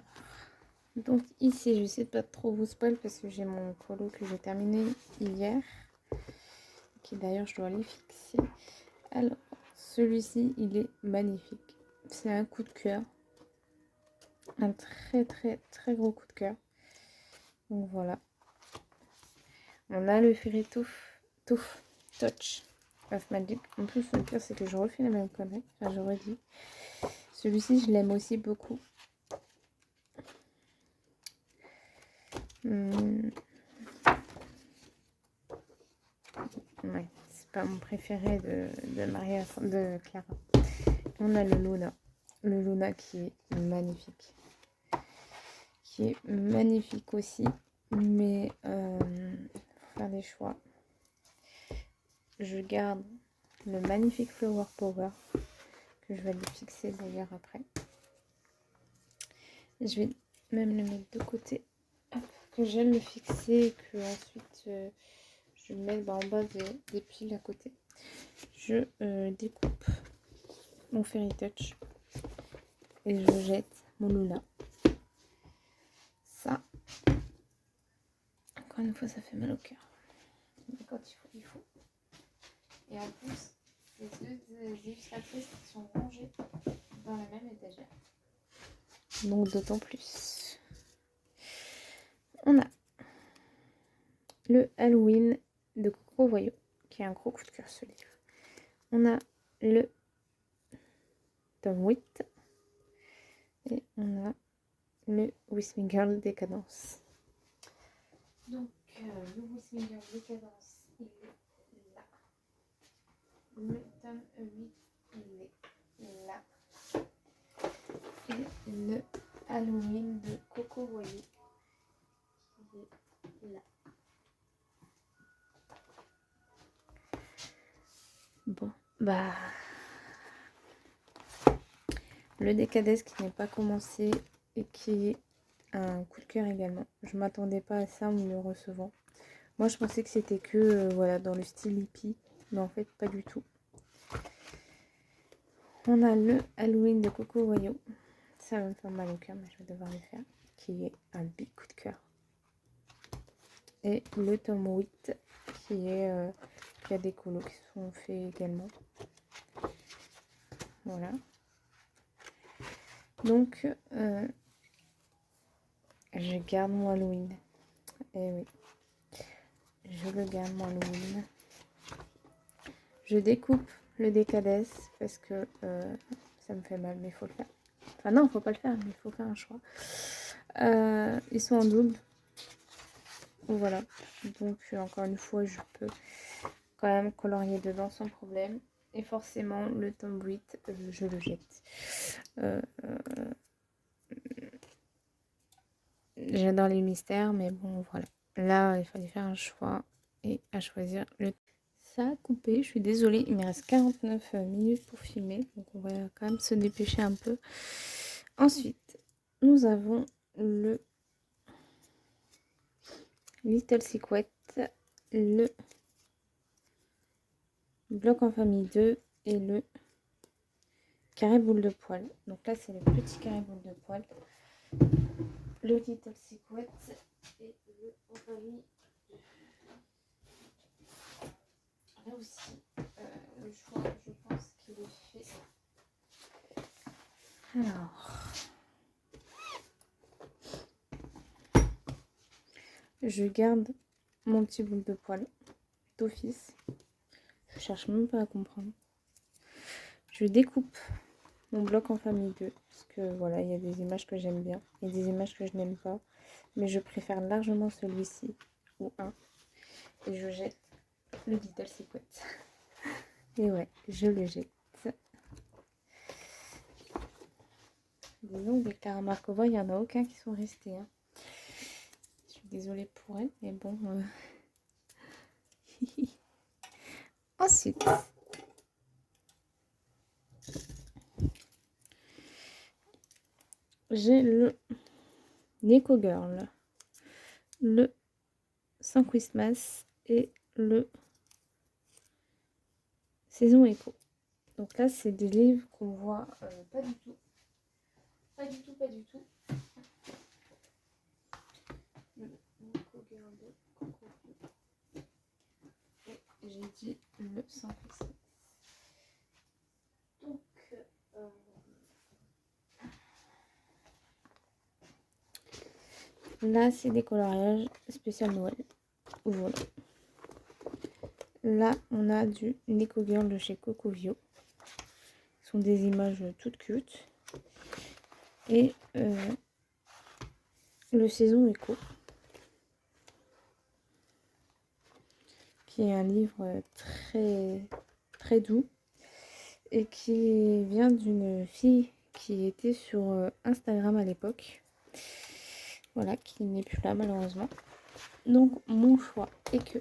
Donc ici, je sais pas trop vous spoil parce que j'ai mon colo que j'ai terminé hier. Qui d'ailleurs, je dois les fixer. Alors, celui-ci, il est magnifique. C'est un coup de cœur. Un très très très gros coup de cœur. Donc voilà. On a le Fairy Touch of Magic. En plus, le pire, c'est que je refais la même connerie. Enfin, je redis. Celui-ci, je l'aime aussi beaucoup. Ouais, c'est pas mon préféré de Maria, de Clara. On a le Luna. Le Luna qui est magnifique. Qui est magnifique aussi. Mais faut faire des choix. Je garde le magnifique Flower Power. Que je vais le fixer d'ailleurs après. Je vais même le mettre de côté. Hop, que j'aime le fixer et que ensuite je vais le mettre en bas des piles à côté. Je découpe mon Fairy Touch et je jette mon Luna. Ça, encore une fois, ça fait mal au cœur. Mais quand il faut. Et en plus, les deux illustratrices qui sont rangées dans la même étagère. Donc d'autant plus. On a le Halloween de Coco Voyou, qui est un gros coup de cœur ce livre. On a le tome 8 et on a le Whisming Girl Décadence. Donc le Whisming Girl Décadence, il est là. Le tome 8, il est là. Et le Halloween de Coco Voyou, il est là. Bon, bah... Le Décadence qui n'est pas commencé et qui est un coup de cœur également. Je m'attendais pas à ça en me le recevant. Moi je pensais que c'était que voilà, dans le style hippie, mais en fait pas du tout. On a le Halloween de Coco Voyou. Ça va me faire mal au cœur, mais je vais devoir le faire. Qui est un big coup de cœur. Et le tome 8 qui a des colos qui sont faits également. Voilà. Donc, je garde mon Halloween. Et oui, je le garde mon Halloween. Je découpe le Décadence parce que ça me fait mal, mais il faut le faire. Enfin non, il faut pas le faire, mais il faut faire un choix. Ils sont en double. Voilà. Donc, encore une fois, je peux quand même colorier dedans sans problème. Et forcément, le tome 8, je le jette. J'adore les mystères, mais bon, voilà. Là, il fallait faire un choix et à choisir le... Ça a coupé, je suis désolée, il me reste 49 minutes pour filmer, donc on va quand même se dépêcher un peu. Ensuite, nous avons le Little Secret, le Bloc en famille 2 et le carré boule de poil. Donc là, c'est le petit carré boule de poil, le Little Secret et le en famille 2. Là aussi, le choix, je pense qu'il est fait. Alors, je garde mon petit boule de poil d'office. Je cherche même pas à comprendre. Je découpe mon bloc en famille 2 parce que voilà, il y a des images que j'aime bien et des images que je n'aime pas, mais je préfère largement celui-ci ou un, et je jette le Little Secret. Et ouais, je le jette. Disons que les Caramarcova, il n'y en a aucun qui sont restés, hein. Je suis désolée pour elle, mais bon. Ensuite, j'ai le Neko Girl, le Sans Christmas et le Saison Écho. Donc là, c'est des livres qu'on voit pas du tout. Pas du tout, pas du tout. Le Neko Girl de Coco. Et j'ai dit le Sans Christmas. Donc, là, c'est des coloriages spécial Noël. Voilà. Là, on a du Neko Girl de chez Cocovio. Ce sont des images toutes cute. Et le Saison Écho, qui est un livre très doux et qui vient d'une fille qui était sur Instagram à l'époque. Voilà, qui n'est plus là malheureusement. Donc mon choix est que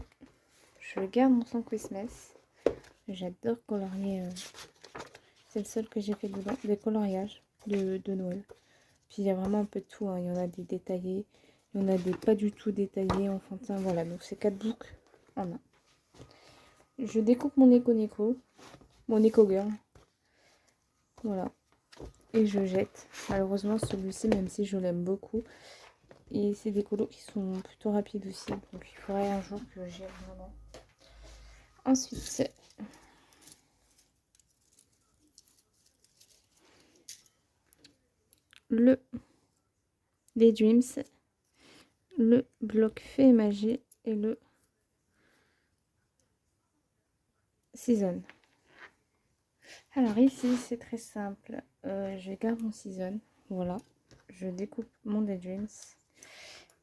je garde mon Sans Christmas. J'adore colorier. C'est le seul que j'ai fait dedans, des coloriages de Noël. Puis il y a vraiment un peu de tout, hein. Il y en a des détaillés, il y en a des pas du tout détaillés, enfantins. Voilà, donc c'est 4 books en un. Je découpe mon Neko, mon Neko Girl. Voilà. Et je jette. Malheureusement, celui-ci, même si je l'aime beaucoup. Et c'est des colos qui sont plutôt rapides aussi. Donc il faudrait un jour que j'y aille vraiment. Ensuite, le Daydreams, le bloc Fée et Magie et le Season. Alors ici, c'est très simple. Je garde mon Season. Voilà. Je découpe mon Daydreams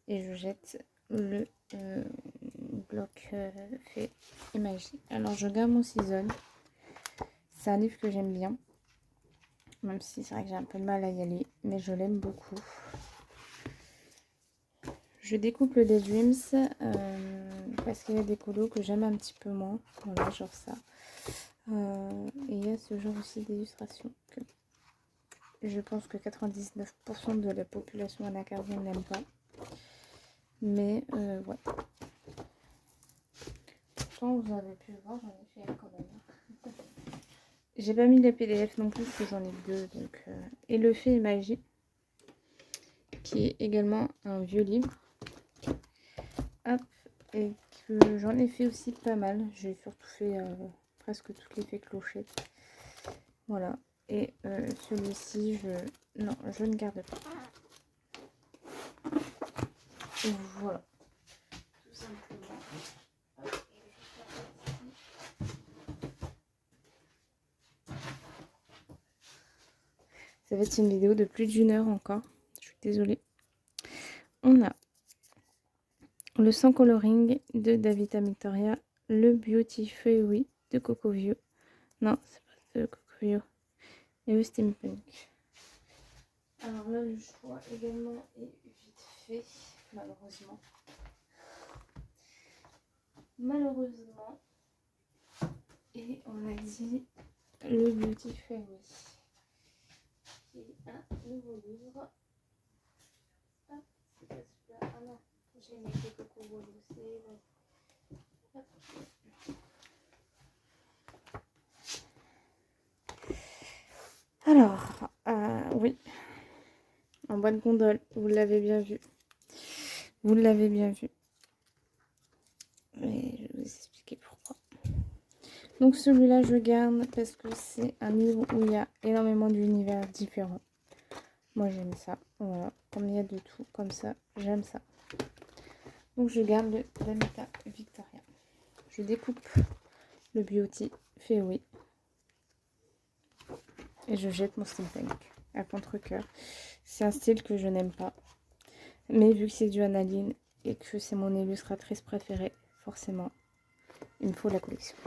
et je jette le bloc Fée et Magie. Alors je garde mon Season. C'est un livre que j'aime bien. Même si c'est vrai que j'ai un peu de mal à y aller. Mais je l'aime beaucoup. Je découpe le Daydreams parce qu'il y a des colos que j'aime un petit peu moins. Voilà, genre ça. Et il y a ce genre aussi d'illustration que je pense que 99% de la population anacardienne n'aime pas. Mais ouais. Pourtant, vous avez pu le voir, j'en ai fait quand même. J'ai pas mis les PDF non plus parce que j'en ai deux. Donc, et le Fée et Magie, qui est également un vieux livre. Hop, et que j'en ai fait aussi pas mal. J'ai surtout fait presque toutes les fées clochettes. Voilà. Et celui-ci, non, je ne garde pas. Et voilà. Tout simplement. Ça va être une vidéo de plus d'1 heure encore. Je suis désolée. On a le sans coloring de Davita Victoria, le Beauty Fairy de Coco Vieux. Non, c'est pas de Coco Vieux. Et le Steampunk. Alors là, le choix également est vite fait, malheureusement. Malheureusement. Et on a dit le Beauty Fairy. Qui est un nouveau livre. Ah, c'est pas celui-là. Ah non, j'ai mis les Coco Vieux, c'est... Hop. Alors, oui, en boîte gondole, vous l'avez bien vu. Vous l'avez bien vu. Et je vais vous expliquer pourquoi. Donc celui-là, je garde parce que c'est un livre où il y a énormément d'univers différents. Moi, j'aime ça. Voilà, comme il y a de tout, comme ça, j'aime ça. Donc je garde le Davita Victoria. Je découpe le Beauty Fairy. Et je jette mon steampunk à contre-cœur. C'est un style que je n'aime pas. Mais vu que c'est du Analine et que c'est mon illustratrice préférée, forcément, il me faut la collection.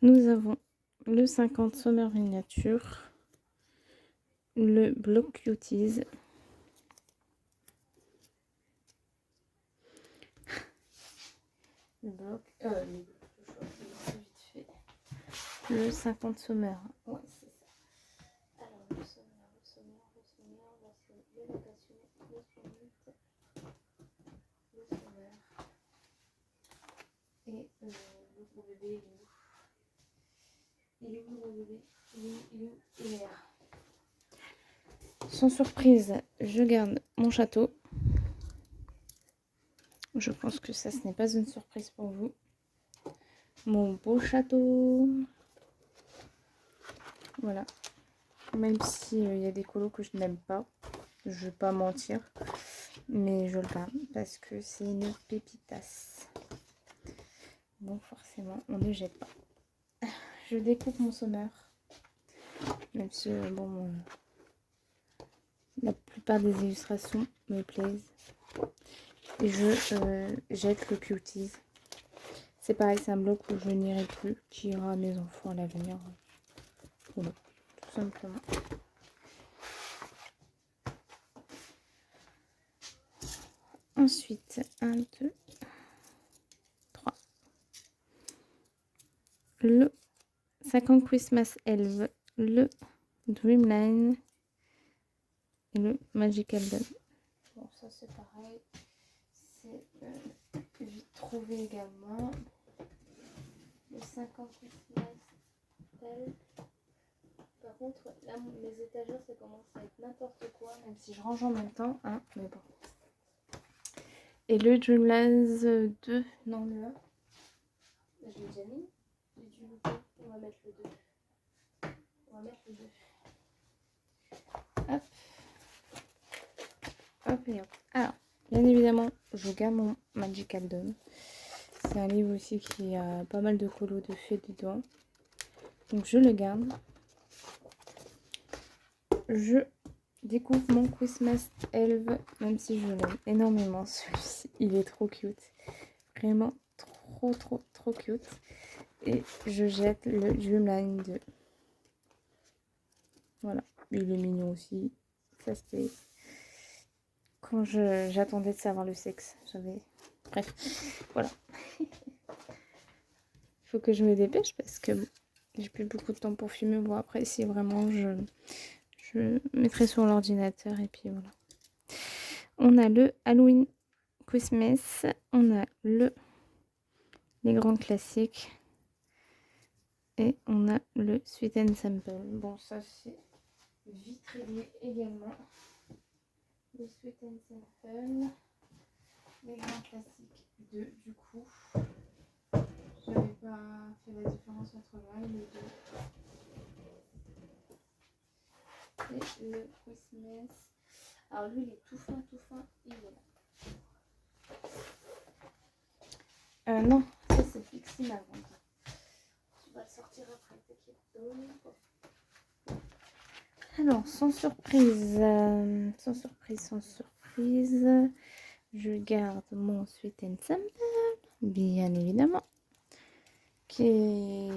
Nous avons le 50 Summer Miniature, le Block Cuties, le 50 Summer. Ouais, c'est ça. Alors, le Summer, le passionné, le Summer. Et le gros bébé, il est où le gros bébé? Il est là. Sans surprise, je garde mon château. Je pense que ça, ce n'est pas une surprise pour vous. Mon beau château. Voilà. Même si il y a des colos que je n'aime pas. Je vais pas mentir. Mais je le garde parce que c'est une pépitasse. Donc forcément, on ne jette pas. Je découpe mon Summer. Même si, bon, la plupart des illustrations me plaisent. Et je jette le Cuties. C'est pareil, c'est un bloc où je n'irai plus, qui ira à mes enfants à l'avenir. Voilà, tout simplement. Ensuite, 1, 2, 3. Le 50 Christmas Elves, le Dreamline et le Magical Dawn. Bon, ça c'est pareil. C'est vite trouvé également. Le 50 Christmas Elves. Par contre, là, mes étagères, ça commence à être n'importe quoi, même si je range en même temps, hein, mais bon. Et le Dreamlands 2, non, le 1. Je l'ai déjà mis. J'ai dû louper. On va mettre le 2. On va mettre le 2. Hop. Hop et hop. Alors, bien évidemment, je garde mon Magical Dawn. C'est un livre aussi qui a pas mal de colos de fées dedans. Donc, je le garde. Je découvre mon Christmas Elf, même si je l'aime énormément celui-ci. Il est trop cute. Vraiment trop cute. Et je jette le Dreamline 2. Voilà. Il est mignon aussi. Ça c'était quand j'attendais de savoir le sexe. Bref. Voilà. Il faut que je me dépêche parce que j'ai plus beaucoup de temps pour filmer. Bon après si vraiment je mettrai sur l'ordinateur et puis voilà. On a le Halloween Christmas. On a les grands classiques. Et on a le Sweet and Simple. Bon, ça c'est vitrillé également. Le Sweet and Simple. Les grands classiques du coup. J'avais pas fait la différence entre l'un et le 2. Et le Christmas. Alors lui, il est tout fin, il est là. Non, ça c'est Pixie Magenta. Tu vas le sortir après, t'inquiète. Alors, sans surprise, sans surprise, je garde mon Sweet and Simple, bien évidemment, qui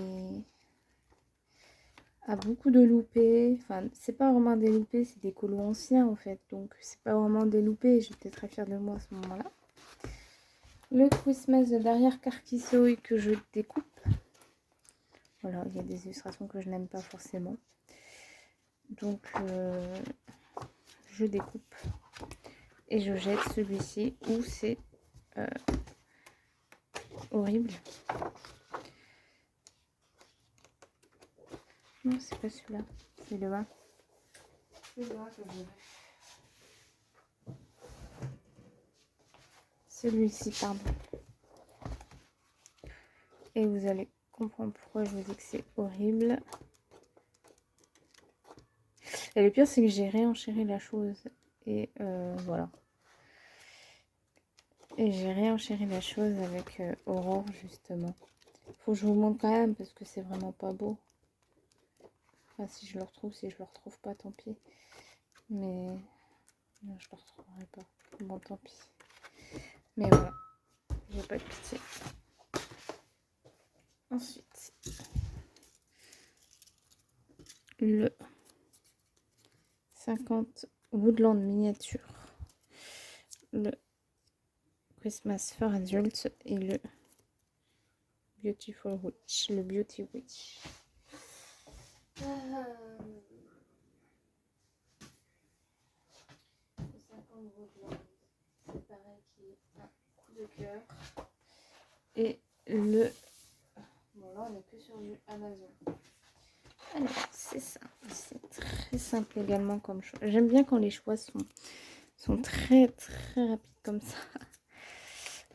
a beaucoup de loupés. Enfin, c'est pas vraiment des loupés, c'est des colos anciens en fait. Donc, c'est pas vraiment des loupés. J'étais très fière de moi à ce moment-là. Le Christmas de derrière Carquissoy que je découpe. Voilà, il y a des illustrations que je n'aime pas forcément. Donc, je découpe et je jette celui-ci où c'est horrible. Non, c'est pas celui-là, c'est le 1. C'est le 1 que je veux. Celui-ci, pardon. Et vous allez comprendre pourquoi je vous dis que c'est horrible. Et le pire, c'est que j'ai réenchéré la chose. Et voilà. Et j'ai réenchéré la chose avec Aurore, justement. Faut que je vous montre quand même, parce que c'est vraiment pas beau. Enfin, si je le retrouve, si je le retrouve pas, tant pis. Mais non, je le retrouverai pas. Bon, tant pis. Mais voilà. J'ai pas de pitié. Ensuite, le 50 Woodland miniature, le Christmas for Adults et le Beautiful Witch, le Beauty Witch. Le 50 Woodland, c'est pareil qui est un coup de cœur. Et le... Bon là on est que sur du Amazon. Alors c'est ça, c'est très simple également comme choix. J'aime bien quand les choix sont très très rapides comme ça.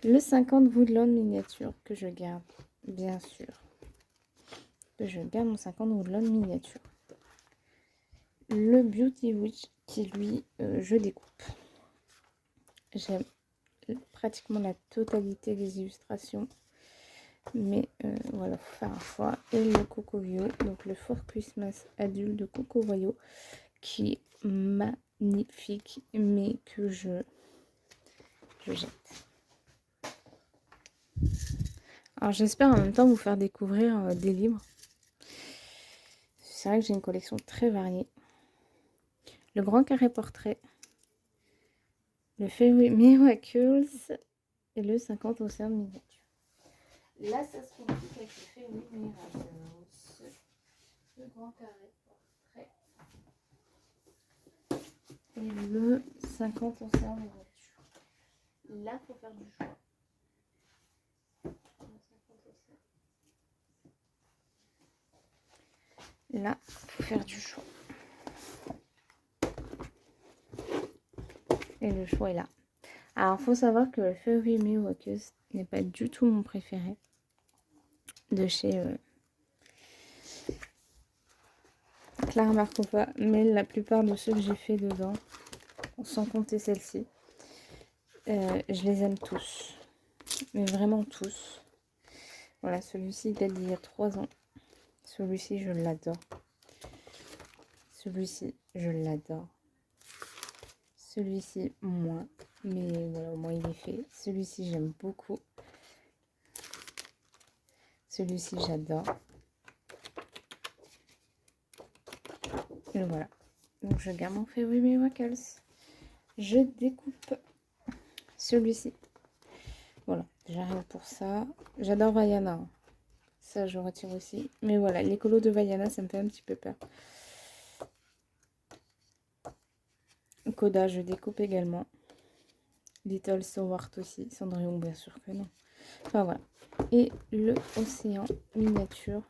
Le 50 Woodland miniature que je garde, bien sûr. Que je garde mon 50 Woodland miniature. Le Beauty Witch qui lui, je découpe. J'aime pratiquement la totalité des illustrations. Mais voilà, faut faire un choix. Et le Cocovoyo, donc le For Christmas adulte de Cocovoyo, qui est magnifique, mais que je jette. Alors j'espère en même temps vous faire découvrir des livres. C'est vrai que j'ai une collection très variée. Le Grand Carré Portrait, le Fairy Miracles et le 50 Océans Miniature. Là, ça se complique avec le Fairy Miracles. Le Grand Carré Portrait et le 50 Océans Miniature. Là, il faut faire du choix. Là, il faut faire du choix. Et le choix est là. Alors, il faut savoir que le Fairy Miracles n'est pas du tout mon préféré. De chez Clara Markova. Mais la plupart de ceux que j'ai fait dedans, sans compter celle-ci, je les aime tous. Mais vraiment tous. Voilà, celui-ci date d'il y a 3 ans. Celui-ci, je l'adore. Celui-ci, je l'adore. Celui-ci, moins. Mais voilà, au moins il est fait. Celui-ci, j'aime beaucoup. Celui-ci, j'adore. Et voilà. Donc, je garde mon Fairy Miracles. Je découpe celui-ci. Voilà, j'arrive pour ça. J'adore Vaiana. Ça, je retire aussi. Mais voilà, les colos de Vaiana, ça me fait un petit peu peur. Coda, je découpe également. Little Sowart aussi. Cendrillon, bien sûr que non. Enfin, voilà. Et le Océan miniature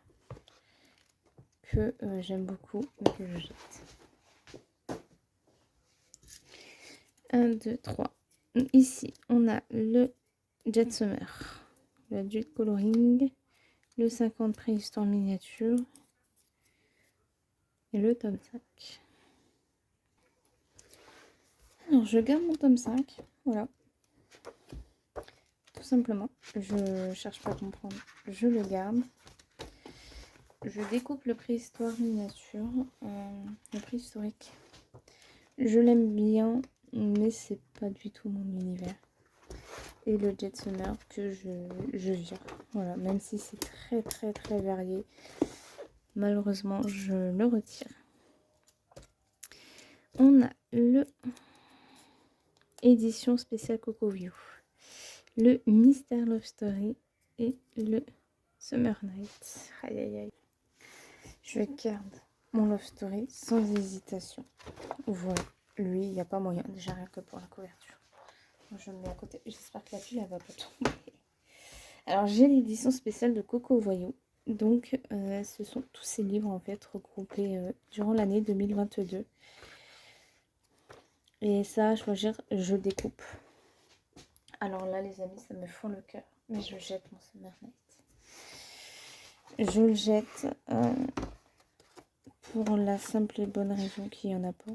que j'aime beaucoup et que je jette. 1, 2, 3. Ici, on a le Jet Summer. Le Jet Coloring. Le 50 Préhistoire miniature. Et le tome 5. Alors, je garde mon tome 5. Voilà. Tout simplement. Je cherche pas à comprendre. Je le garde. je découpe le préhistoire miniature, le préhistorique. Je l'aime bien, mais c'est pas du tout mon univers. Et le Jet Summer que je vire. Voilà, même si c'est très très très varié, malheureusement je le retire. On a le édition spéciale Coco View, le Mystère Love Story et le Summer Night. Aïe aïe aïe. Je garde mon Love Story sans hésitation. Voilà, lui, il n'y a pas moyen, déjà rien que pour la couverture. Je le mets à côté. J'espère que la pile, elle va pas tomber. Alors, j'ai l'édition spéciale de Coco Voyou. Donc, ce sont tous ces livres, en fait, regroupés durant l'année 2022. Et ça, à choisir, je découpe. Alors là, les amis, ça me fend le cœur. Mais je jette mon Summer Night. Je le jette pour la simple et bonne raison qu'il n'y en a pas.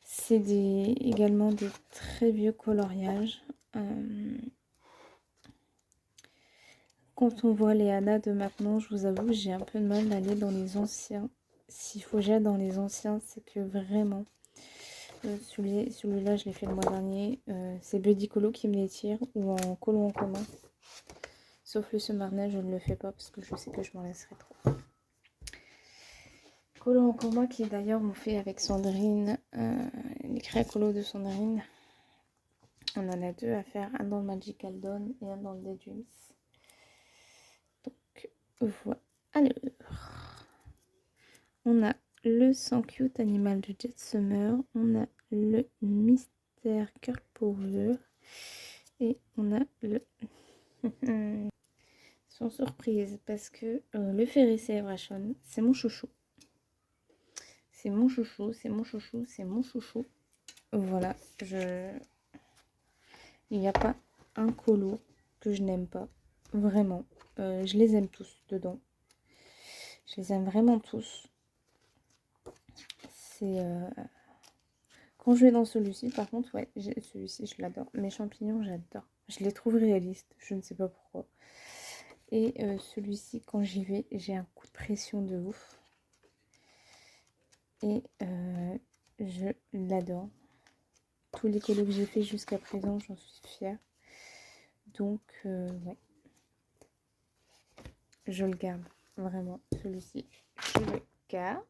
C'est également des très vieux coloriages. Quand on voit les Anna de maintenant, je vous avoue, j'ai un peu de mal d'aller dans les anciens. S'il faut que j'aille dans les anciens, c'est que vraiment, celui-là, je l'ai fait le mois dernier. C'est Buddy Colo qui me les tire ou en colo en commun. Sauf le Summer, je ne le fais pas parce que je sais que je m'en laisserai trop. Colo en commun qui d'ailleurs m'ont fait avec Sandrine, les créa colo de Sandrine. On en a deux à faire, un dans le Magical Dawn et un dans le Daydreams. Donc voilà. Alors, on a le sang cute animal de Jet Summer, on a le mystère Girl Power et on a le sans surprise parce que le Fairy Celebration, c'est mon chouchou. C'est mon chouchou, c'est mon chouchou, c'est mon chouchou. Voilà, il n'y a pas un colo que je n'aime pas. Vraiment. Je les aime tous dedans. Je les aime vraiment tous. C'est... Quand je vais dans celui-ci, par contre, ouais, celui-ci, je l'adore. Mes champignons, j'adore. Je les trouve réalistes. Je ne sais pas pourquoi. Et celui-ci, quand j'y vais, j'ai un coup de pression de ouf. Et je l'adore. Tous les colos que j'ai fait jusqu'à présent, j'en suis fière. Donc, ouais. Je le garde. Vraiment, celui-ci, je le garde.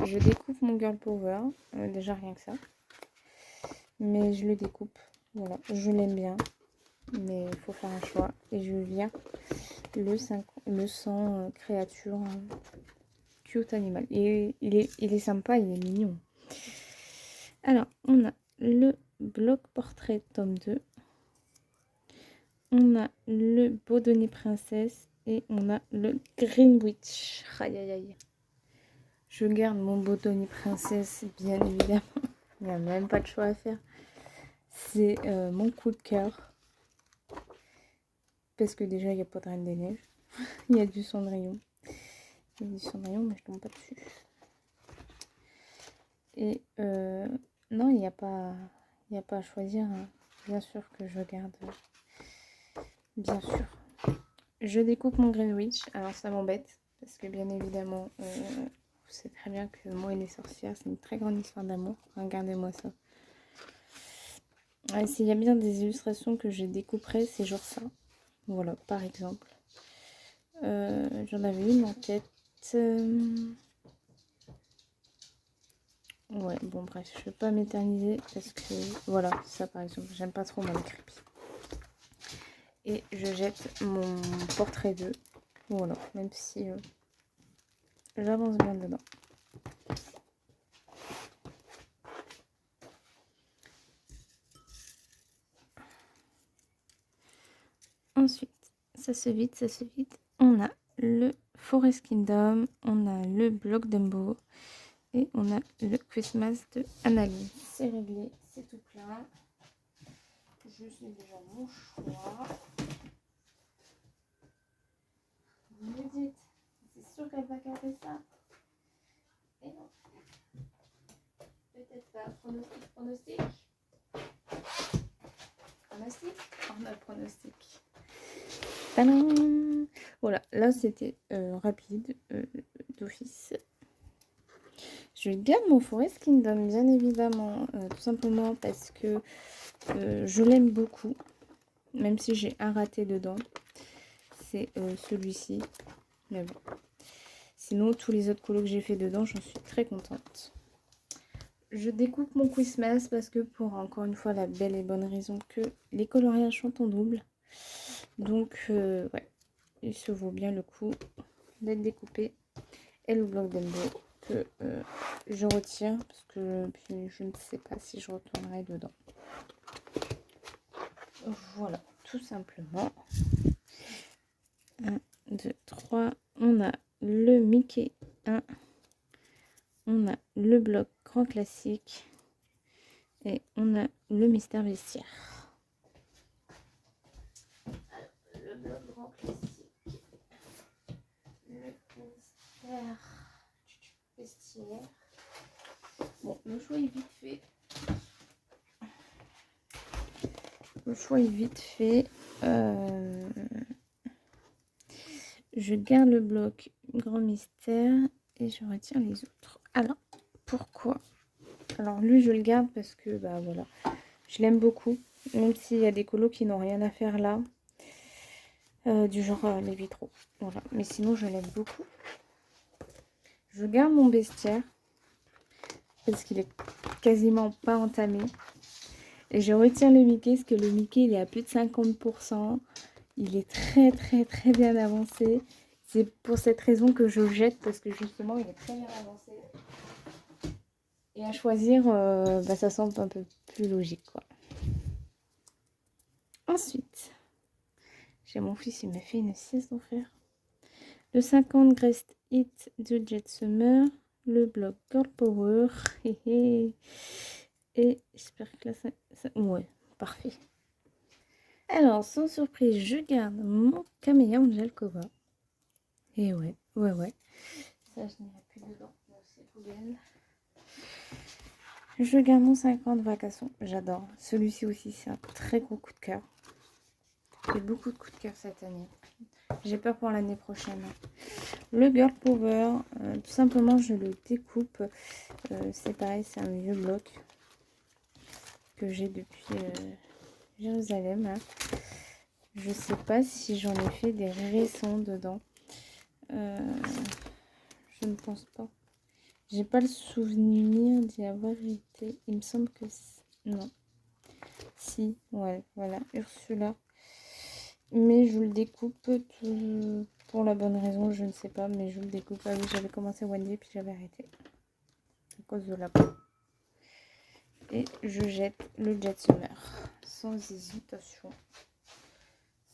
Je découpe mon Girl Power. Déjà, rien que ça. Mais je le découpe. Voilà, je l'aime bien. Mais il faut faire un choix. Et je viens le 100 créature cute animal. Et il est sympa, il est mignon. Alors, on a le bloc portrait tome 2. On a le Bodoni Princesse. Et on a le Green Witch. Aïe aïe aïe. Je garde mon Bodoni Princesse, bien évidemment. Il n'y a même pas de choix à faire. C'est mon coup de cœur. Parce que déjà, il n'y a pas de Reine des Neiges. Il y a du Cendrillon. Il y a du Cendrillon, mais je tombe pas dessus. Et non, il n'y a pas à choisir. Hein. Bien sûr que je garde. Bien sûr. Je découpe mon Green Witch. Alors ça m'embête. Parce que bien évidemment, vous savez très bien que moi et les sorcières, c'est une très grande histoire d'amour. Regardez-moi ça. Ouais, s'il y a bien des illustrations que je découperai, c'est genre ça. Voilà, par exemple. J'en avais une en tête. Ouais, bon bref, je ne vais pas m'éterniser parce que voilà, ça par exemple, j'aime pas trop mon creepy. Et je jette mon portrait 2. Voilà, même si j'avance bien dedans. Ensuite, ça se vide. On a le Forest Kingdom, on a le bloc Dumbo et on a le Christmas de Annalie. C'est réglé, c'est tout plein. Je suis déjà mon choix. Vous me dites, c'est sûr qu'elle va garder ça? Et non. Peut-être pas. Pronostic. On a le pronostic. Tadam! Voilà, là c'était rapide d'office. Je garde mon Forest Kingdom, bien évidemment, tout simplement parce que je l'aime beaucoup, même si j'ai un raté dedans. C'est celui-ci, mais bon. Sinon, tous les autres colos que j'ai fait dedans, j'en suis très contente. Je découpe mon Christmas parce que pour encore une fois la belle et bonne raison que les coloriages sont en double. Donc, ouais, il se vaut bien le coup d'être découpé. Et le bloc d'Elbo que je retire parce que puis je ne sais pas si je retournerai dedans. Voilà, tout simplement. 1, 2, 3. On a le Mickey 1. On a le bloc grand classique. Et on a le mystère vestiaire. Le bloc grand classique. Le mystère vestiaire. Bon, le choix est vite fait. Je garde le bloc grand mystère et je retire les autres. Alors, pourquoi? Alors, lui, je le garde parce que, bah voilà, je l'aime beaucoup. Même s'il y a des colos qui n'ont rien à faire là. Du genre les vitraux. Voilà, mais sinon, je l'aime beaucoup. Je garde mon bestiaire parce qu'il est quasiment pas entamé. Et je retire le Mickey parce que le Mickey, il est à plus de 50%. Il est très très très bien avancé. C'est pour cette raison que je jette parce que justement il est très bien avancé. Et à choisir, bah, ça semble un peu plus logique quoi. Ensuite, j'ai mon fils, il m'a fait une sieste d'enfer. Le 50 Greatest Hit de Jet Summer. Le bloc Girl Power. Et j'espère que là ça... Ouais, parfait. Alors, sans surprise, je garde mon Camélia Angel Cova. Et ouais. Ça, je n'irai plus dedans. C'est poubelle. Je garde mon 50 Vacasson. J'adore. Celui-ci aussi, c'est un très gros coup de cœur. J'ai beaucoup de coups de cœur cette année. J'ai peur pour l'année prochaine. Le Girl Power, tout simplement, je le découpe. C'est pareil, c'est un vieux bloc que j'ai depuis Jérusalem. Hein. Je sais pas si j'en ai fait des récents dedans. Je ne pense pas. J'ai pas le souvenir d'y avoir été. Il me semble que non. Si, ouais, voilà, Ursula. Mais je le découpe pour la bonne raison, je ne sais pas, mais je le découpe. Ah oui, j'avais commencé Wendy puis j'avais arrêté à cause de la peau. Et je jette le Jet Summer sans hésitation,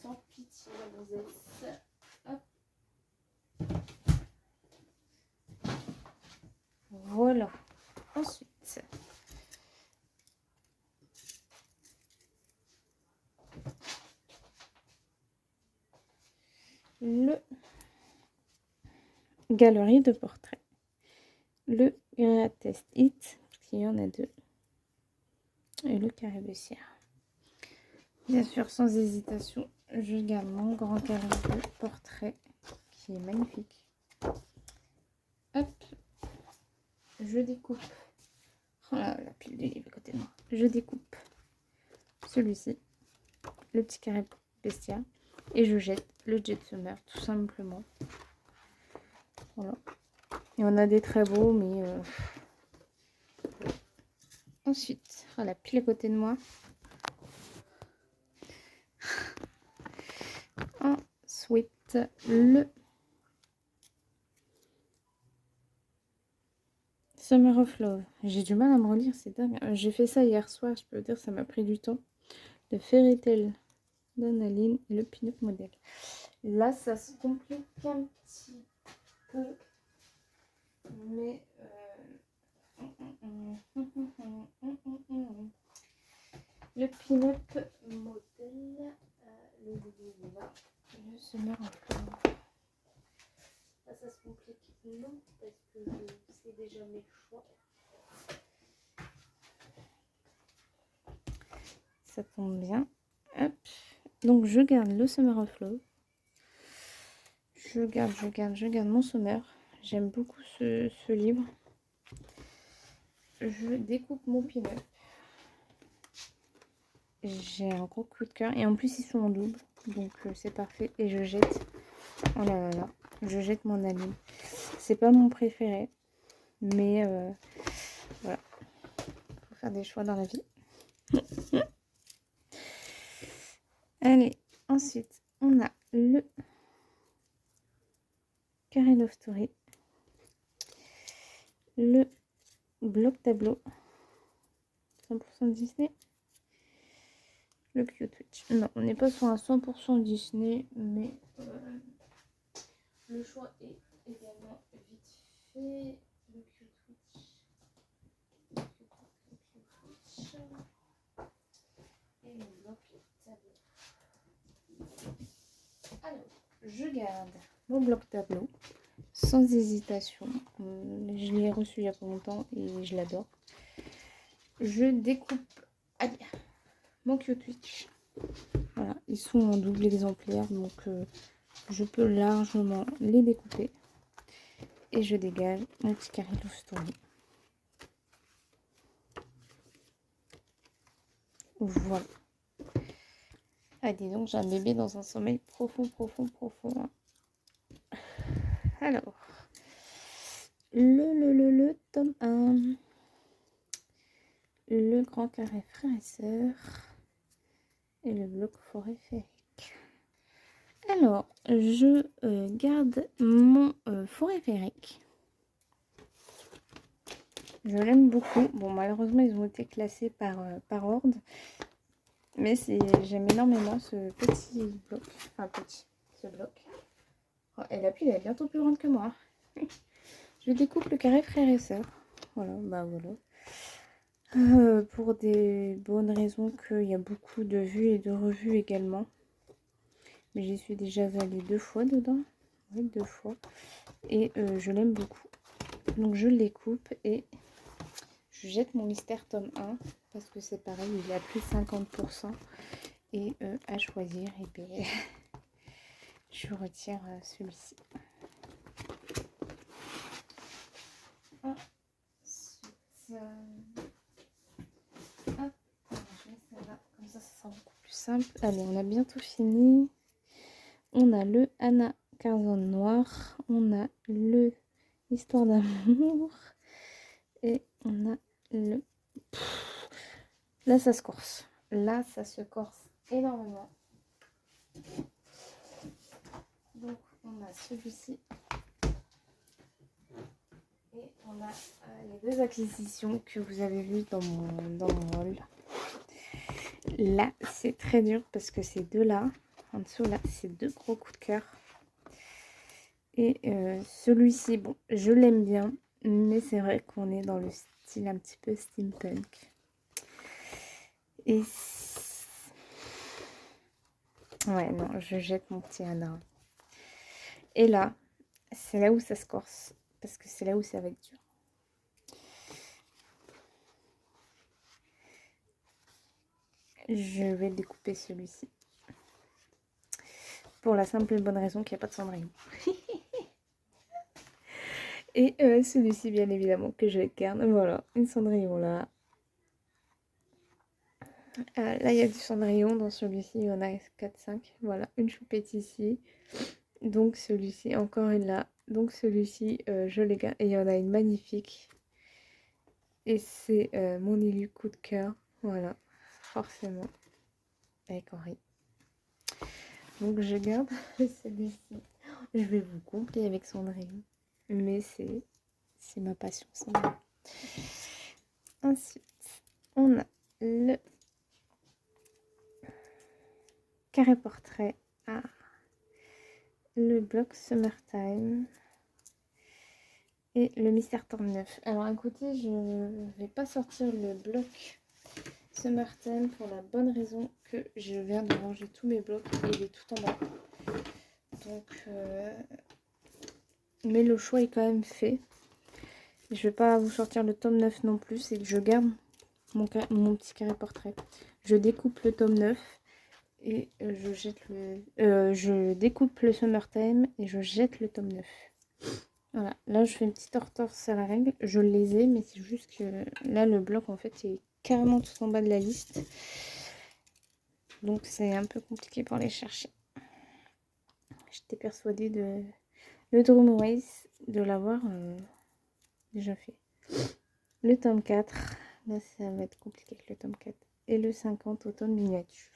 sans pitié la gonzesse. Hop. Voilà. Ensuite, le galerie de portraits. Le Greatest Hit, parce qu'il y en a deux. Et le carré baissière. Bien sûr, sans hésitation, je garde mon grand carré de portrait qui est magnifique. Hop, je découpe. Oh là, la pile de livres à côté de moi. Je découpe celui-ci, le petit carré bestiaire, et je jette le Jet Summer, tout simplement. Voilà. Et on a des très beaux, mais ensuite, oh, la pile à côté de moi. Ensuite, le Summer of Love. J'ai du mal à me relire, c'est dingue. J'ai fait ça hier soir, je peux dire, ça m'a pris du temps. Le Fairy Tail d'Analine et le Pin-Up Model. Là, ça se complique un petit peu. Mais... le Pin-Up Model, le Summer of Love. Là, ça se complique non parce que je sais déjà mes choix. Ça tombe bien. Hop. Donc je garde le Summer of Love. je garde mon sommaire. J'aime beaucoup ce livre. Je découpe mon pin-up. J'ai un gros coup de cœur. Et en plus, ils sont en double. Donc, c'est parfait. Et je jette. Oh là là là. Je jette mon anime. C'est pas mon préféré. Mais voilà. Faut faire des choix dans la vie. Allez. Ensuite, on a le Carré Love Story. Le bloc tableau. 100% Disney. Le Q-Twitch. Non, on n'est pas sur un 100% Disney, mais le choix est également vite fait. Le Q-Twitch. Et le bloc tableau. Alors, je garde mon bloc tableau sans hésitation. Je l'ai reçu il y a pas longtemps et je l'adore. Je découpe mon Q-Twitch. Voilà, ils sont en double exemplaire, donc je peux largement les découper. Et je dégage mon petit carré Love Story. Voilà. Ah, dis donc, j'ai un bébé dans un sommeil profond. Alors, le tome 1. Le grand carré frère et sœur. Et le bloc forêt féerique. Alors, je garde mon forêt féerique. Je l'aime beaucoup. Bon, malheureusement, ils ont été classés par ordre. Mais j'aime énormément ce petit bloc. Enfin, ce bloc. Oh, et la pile, elle est bientôt plus grande que moi. Je découpe le carré frère et sœur. Voilà, bah voilà. Pour des bonnes raisons qu'il y a beaucoup de vues et de revues également. Mais j'y suis déjà allée 2 fois dedans. Oui, 2 fois. Et je l'aime beaucoup. Donc je le découpe et je jette mon mystère tome 1. Parce que c'est pareil, il est à plus de 50%. Et à choisir, et bien, je retire celui-ci. Hop, je mets celle-là, comme ça sera beaucoup plus simple. Allez, on a bientôt fini. On a le Anna Carzon noir, on a le Histoire d'amour et on a le... Là, ça se corse. Là, ça se corse énormément. Donc, on a celui-ci. Et on a les 2 acquisitions que vous avez vues dans mon haul. Là, c'est très dur parce que ces deux-là, en dessous, là, c'est 2 gros coups de cœur. Et celui-ci, bon, je l'aime bien, mais c'est vrai qu'on est dans le style un petit peu steampunk. Et ouais, non, je jette mon petit Anna. Et là, c'est là où ça se corse, parce que c'est là où ça va être dur. Je vais découper celui-ci. Pour la simple et bonne raison qu'il n'y a pas de cendrillon. Et celui-ci, bien évidemment, que je garde. Voilà, une cendrillon là. Là, il y a du cendrillon. Dans celui-ci, il y en a 4-5. Voilà, une choupette ici. Donc, celui-ci, encore une là. Donc, celui-ci, je les garde. Et il y en a une magnifique. Et c'est mon élu coup de cœur. Voilà, forcément. Avec Henri. Donc, je garde celui-ci. Je vais vous compter avec cendrillon. Mais c'est ma passion, cendrillon. Ensuite, on a le carré portrait. Le bloc Summertime. Et le mystère tome 9. Alors écoutez, je ne vais pas sortir le bloc Summertime pour la bonne raison que je viens de ranger tous mes blocs et il est tout en bas. Donc, mais le choix est quand même fait. Je ne vais pas vous sortir le tome 9 non plus, et je garde mon petit carré portrait. Je découpe le tome 9 et je découpe le Summertime et je jette le tome 9. Voilà, là je fais une petite entorse à la règle, je les ai, mais c'est juste que là le bloc en fait est carrément tout en bas de la liste, donc c'est un peu compliqué pour les chercher. J'étais persuadée de le Drum Race de l'avoir déjà fait. Le tome 4, là ça va être compliqué avec le tome 4, et le 50 automne miniature.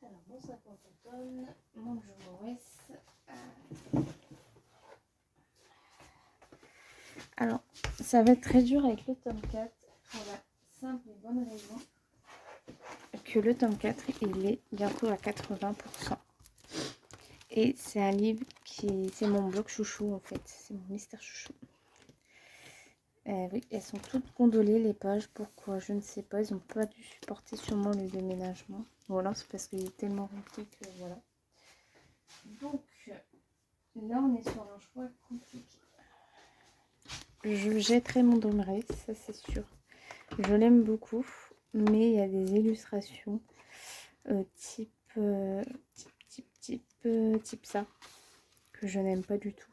Alors mon 50 automne, mon Drum Race. Alors, ça va être très dur avec le tome 4 pour la simple et bonne raison que le tome 4, il est bientôt à 80%. Et c'est un livre qui... c'est mon bloc chouchou en fait, c'est mon mystère chouchou. Oui, elles sont toutes gondolées les pages, pourquoi je ne sais pas, ils n'ont pas dû supporter sûrement le déménagement. Ou alors c'est parce qu'il est tlement rempli que voilà. Donc, là on est sur un choix compliqué. Je jetterai mon Drum Race, ça c'est sûr. Je l'aime beaucoup, mais il y a des illustrations type ça, que je n'aime pas du tout.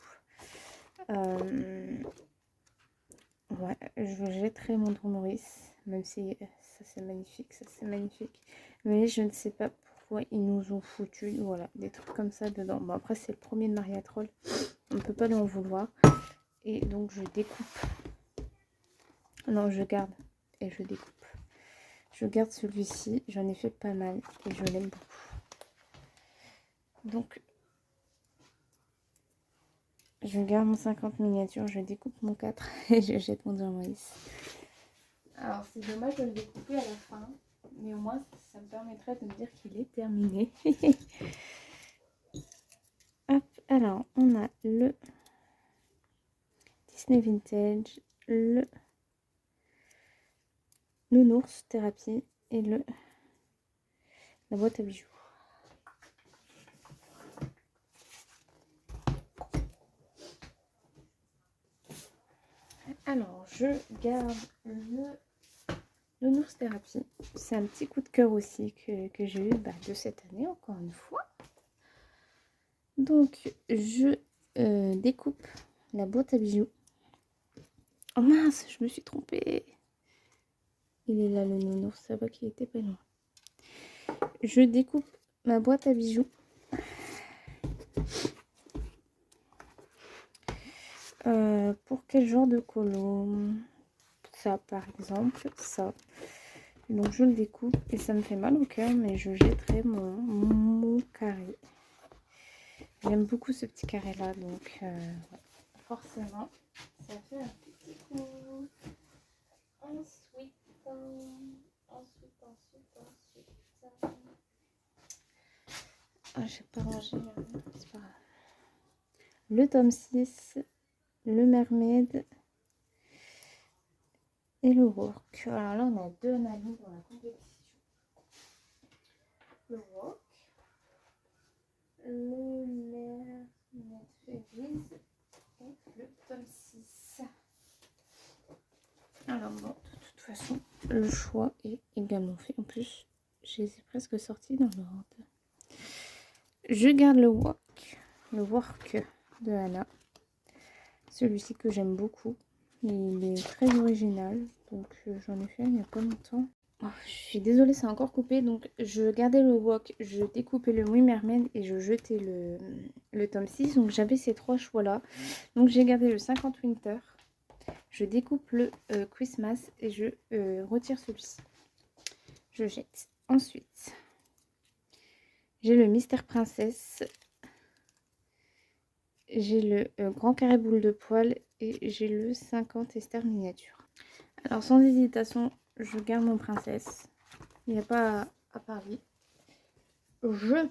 Ouais, je jetterai mon Drum Race, même si ça c'est magnifique, mais je ne sais pas pourquoi ils nous ont foutu, voilà, des trucs comme ça dedans. Bon après c'est le premier de Maria Troll, on ne peut pas lui en vouloir, et donc je découpe. Non, je garde et je découpe. Je garde celui-ci, j'en ai fait pas mal et je l'aime beaucoup. Donc, je garde mon 50 miniatures, je découpe mon 4 et je jette mon Drum Race. Alors, c'est dommage de le découper à la fin, mais au moins, ça me permettrait de me dire qu'il est terminé. Hop, alors, on a le Disney Vintage, le Nounours Thérapie et la boîte à bijoux. Alors, je garde le Nounours Thérapie. C'est un petit coup de cœur aussi que j'ai eu de cette année, encore une fois. Donc, je découpe la boîte à bijoux. Oh mince, je me suis trompée. Il est là le nounours, ça va qu'il était pas loin. Je découpe ma boîte à bijoux. Pour quel genre de colo? Ça par exemple, ça. Donc je le découpe et ça me fait mal au cœur, mais je jetterai mon carré. J'aime beaucoup ce petit carré là, donc forcément ça fait un petit coup. Ensuite. Ah, j'ai pas rangé, c'est pas grave. Le tome 6, le Mermaid et le Work. Alors là, on a deux amis dans la compétition. Le Work, le Mermaid Fairies et le tome 6. Alors bon, de toute façon, le choix est également fait. En plus, je les ai presque sortis dans l'ordre. Je garde le Work de Anna. Celui-ci que j'aime beaucoup. Il est très original. Donc j'en ai fait il n'y a pas longtemps. Oh, je suis désolée, c'est encore coupé. Donc je gardais le Wok, je découpais le Oui Mermaid et je jetais le tome 6. Donc j'avais ces trois choix-là. Donc j'ai gardé le 50 Winter. Je découpe le Christmas et je retire celui-ci. Je jette. Ensuite, j'ai le Mystère Princesse. J'ai le Grand Carré Boule de Poil et j'ai le 50 Esther Miniature. Alors sans hésitation, je garde mon Princesse. Il n'y a pas à parler. Je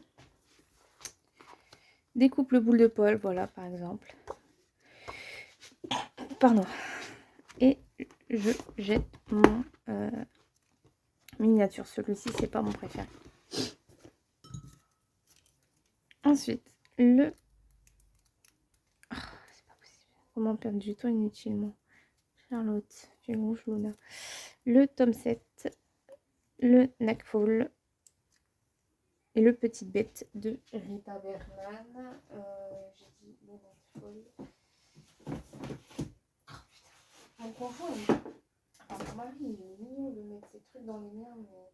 découpe le boule de poil, voilà par exemple. Pardon. Et je jette mon miniature. Celui-ci, c'est pas mon préféré. Ensuite, le... Oh, c'est pas possible. Comment perdre du temps inutilement? Charlotte, j'ai rouge Luna. Le tome 7, le Nightfall et le Petite Bête de Rita Berman. J'ai dit les notes folles. Mon confort, mon mari il est mignon de mettre ses trucs dans les miens, mais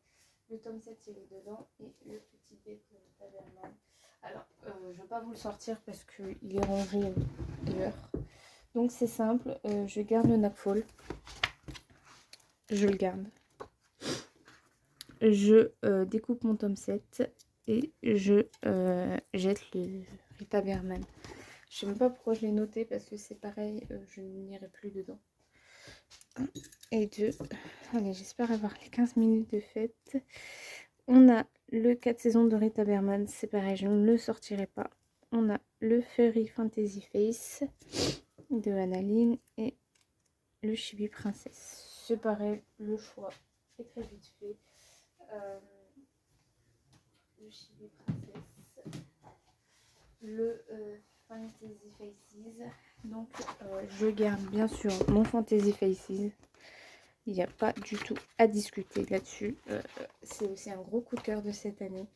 le tome 7 il est dedans et le Petit Bête de Rita Berman. Alors, je ne vais pas vous le sortir parce qu'il est rangé ailleurs. Donc c'est simple, je garde le Nightfall. Je le garde. Je découpe mon tome 7 et je jette le Rita Berman. Je sais même pas pourquoi je l'ai noté parce que c'est pareil, je n'irai plus dedans. 1 et 2. Allez, j'espère avoir les 15 minutes de fête. On a le 4 saisons de Rita Berman, c'est pareil, je ne le sortirai pas. On a le Fairy Fantasy Face de Annaline et le Chibi Princesse. C'est pareil, le choix est très vite fait. Le Chibi Princesse, le Fantasy Faces. Donc je garde bien sûr mon Fantasy Faces. Il n'y a pas du tout à discuter là-dessus. C'est aussi un gros coup de cœur de cette année.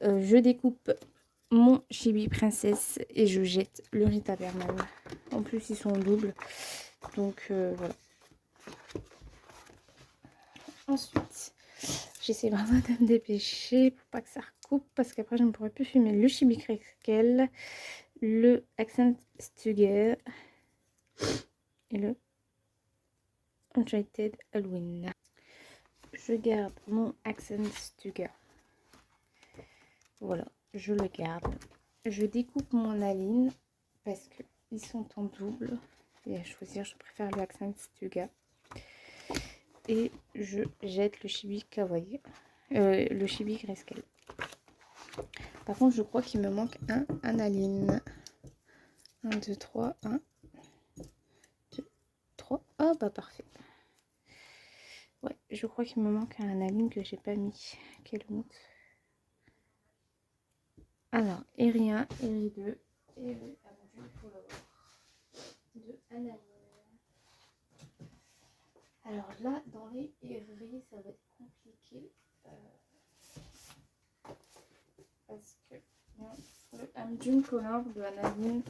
Je découpe mon Chibi Princesse et je jette le Rita Berman. En plus, ils sont en double. Donc voilà. Ensuite, j'essaie vraiment de me dépêcher pour pas que ça recoupe parce qu'après, je ne pourrai plus filmer le Chibi Crackle, le Accent Stugger et le Enchanted Halloween. Je garde mon Accent Stugger. Voilà, je le garde. Je découpe mon Aline parce qu'ils sont en double. Et à choisir, je préfère le Accent Stugger. Et je jette le Chibi Kawaii. Le Chibi Grayscale. Par contre, je crois qu'il me manque un Aline. 1, 2, 3, 1, 2, 3. Ah bah parfait. Ouais, je crois qu'il me manque un Aline que j'ai pas mis. Quelle honte. Alors, Eri 1, Eri 2 et le Amadou Follower de Analine. Alors là, dans les Eri, ça va être compliqué. Parce que le Amjun Color de Analine,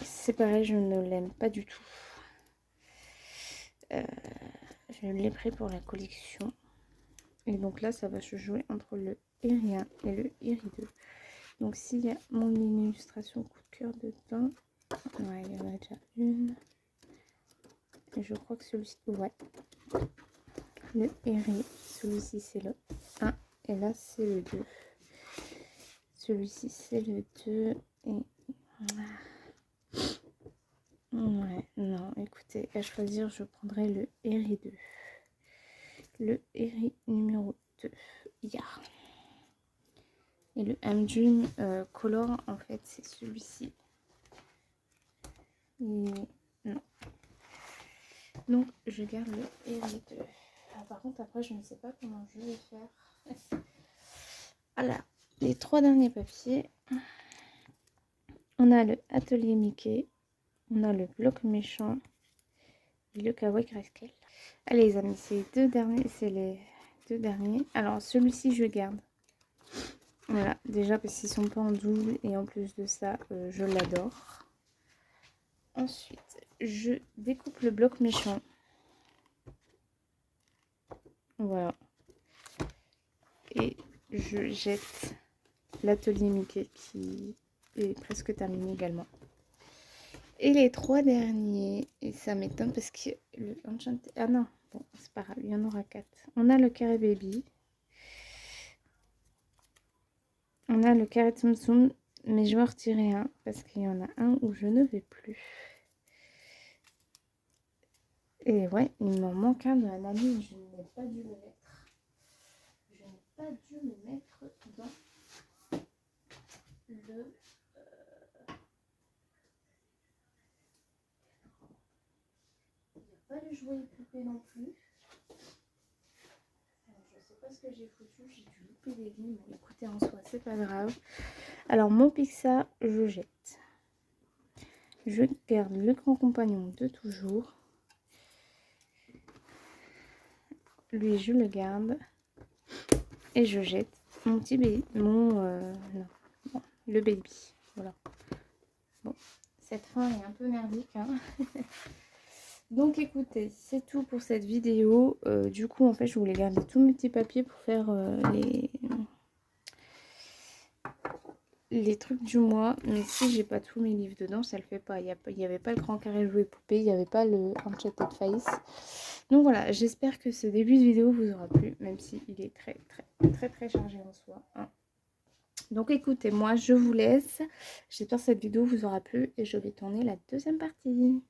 c'est pareil, je ne l'aime pas du tout. Je l'ai pris pour la collection. Et donc là, ça va se jouer entre le Eri 1 et le Eri 2. Donc s'il y a mon illustration coup de cœur dedans, ouais, il y en a déjà une. Et je crois que celui-ci, ouais. Le Eri, celui-ci c'est le 1 et là c'est le 2. Celui-ci c'est le 2 et... Ouais, non, écoutez, à choisir, je prendrai le Eri 2. Le Eri numéro 2. Yeah. Et le Amjun Color, en fait, c'est celui-ci. Et non. Donc, je garde le Eri 2. Ah, par contre, après, je ne sais pas comment je vais faire. Alors, les 3 derniers papiers. On a le Atelier Mickey. On a le bloc méchant. Et le Kawaii Grayscale. Allez, les amis, c'est les 2 derniers. Alors, celui-ci, je garde. Voilà, déjà parce qu'ils sont pas en double et en plus de ça, je l'adore. Ensuite, je découpe le bloc méchant. Voilà. Et je jette l'atelier Mickey qui est presque terminé également. Et les 3 derniers, et ça m'étonne parce que le Enchanted... Ah non, bon, c'est pas grave, il y en aura 4. On a le Carré Baby. On a le Carré Tsum Tsum, mais je vais en retirer un parce qu'il y en a un où je ne vais plus. Et ouais, il m'en manque un de Annaline, je n'ai pas dû le mettre. Je n'ai pas dû le mettre dans le... Il n'y a pas de jouet poupée non plus. Je ne sais pas ce que j'ai foutu, j'ai dû louper des lignes. Bon, écoutez, en soi, c'est pas grave. Alors, mon Pixar, je jette. Je garde le grand compagnon de toujours. Lui, je le garde. Et je jette mon petit bébé, non, bon, le baby, voilà. Bon, cette fin est un peu merdique, hein. Donc écoutez, c'est tout pour cette vidéo. Du coup, en fait, je voulais garder tous mes petits papiers pour faire les trucs du mois. Mais si j'ai pas tous mes livres dedans, ça le fait pas. Il n'y avait pas le grand carré jouet poupée, il n'y avait pas le Enchanted Face. Donc voilà, j'espère que ce début de vidéo vous aura plu, même si il est très chargé en soi, hein. Donc écoutez, moi je vous laisse. J'espère que cette vidéo vous aura plu et je vais tourner la deuxième partie.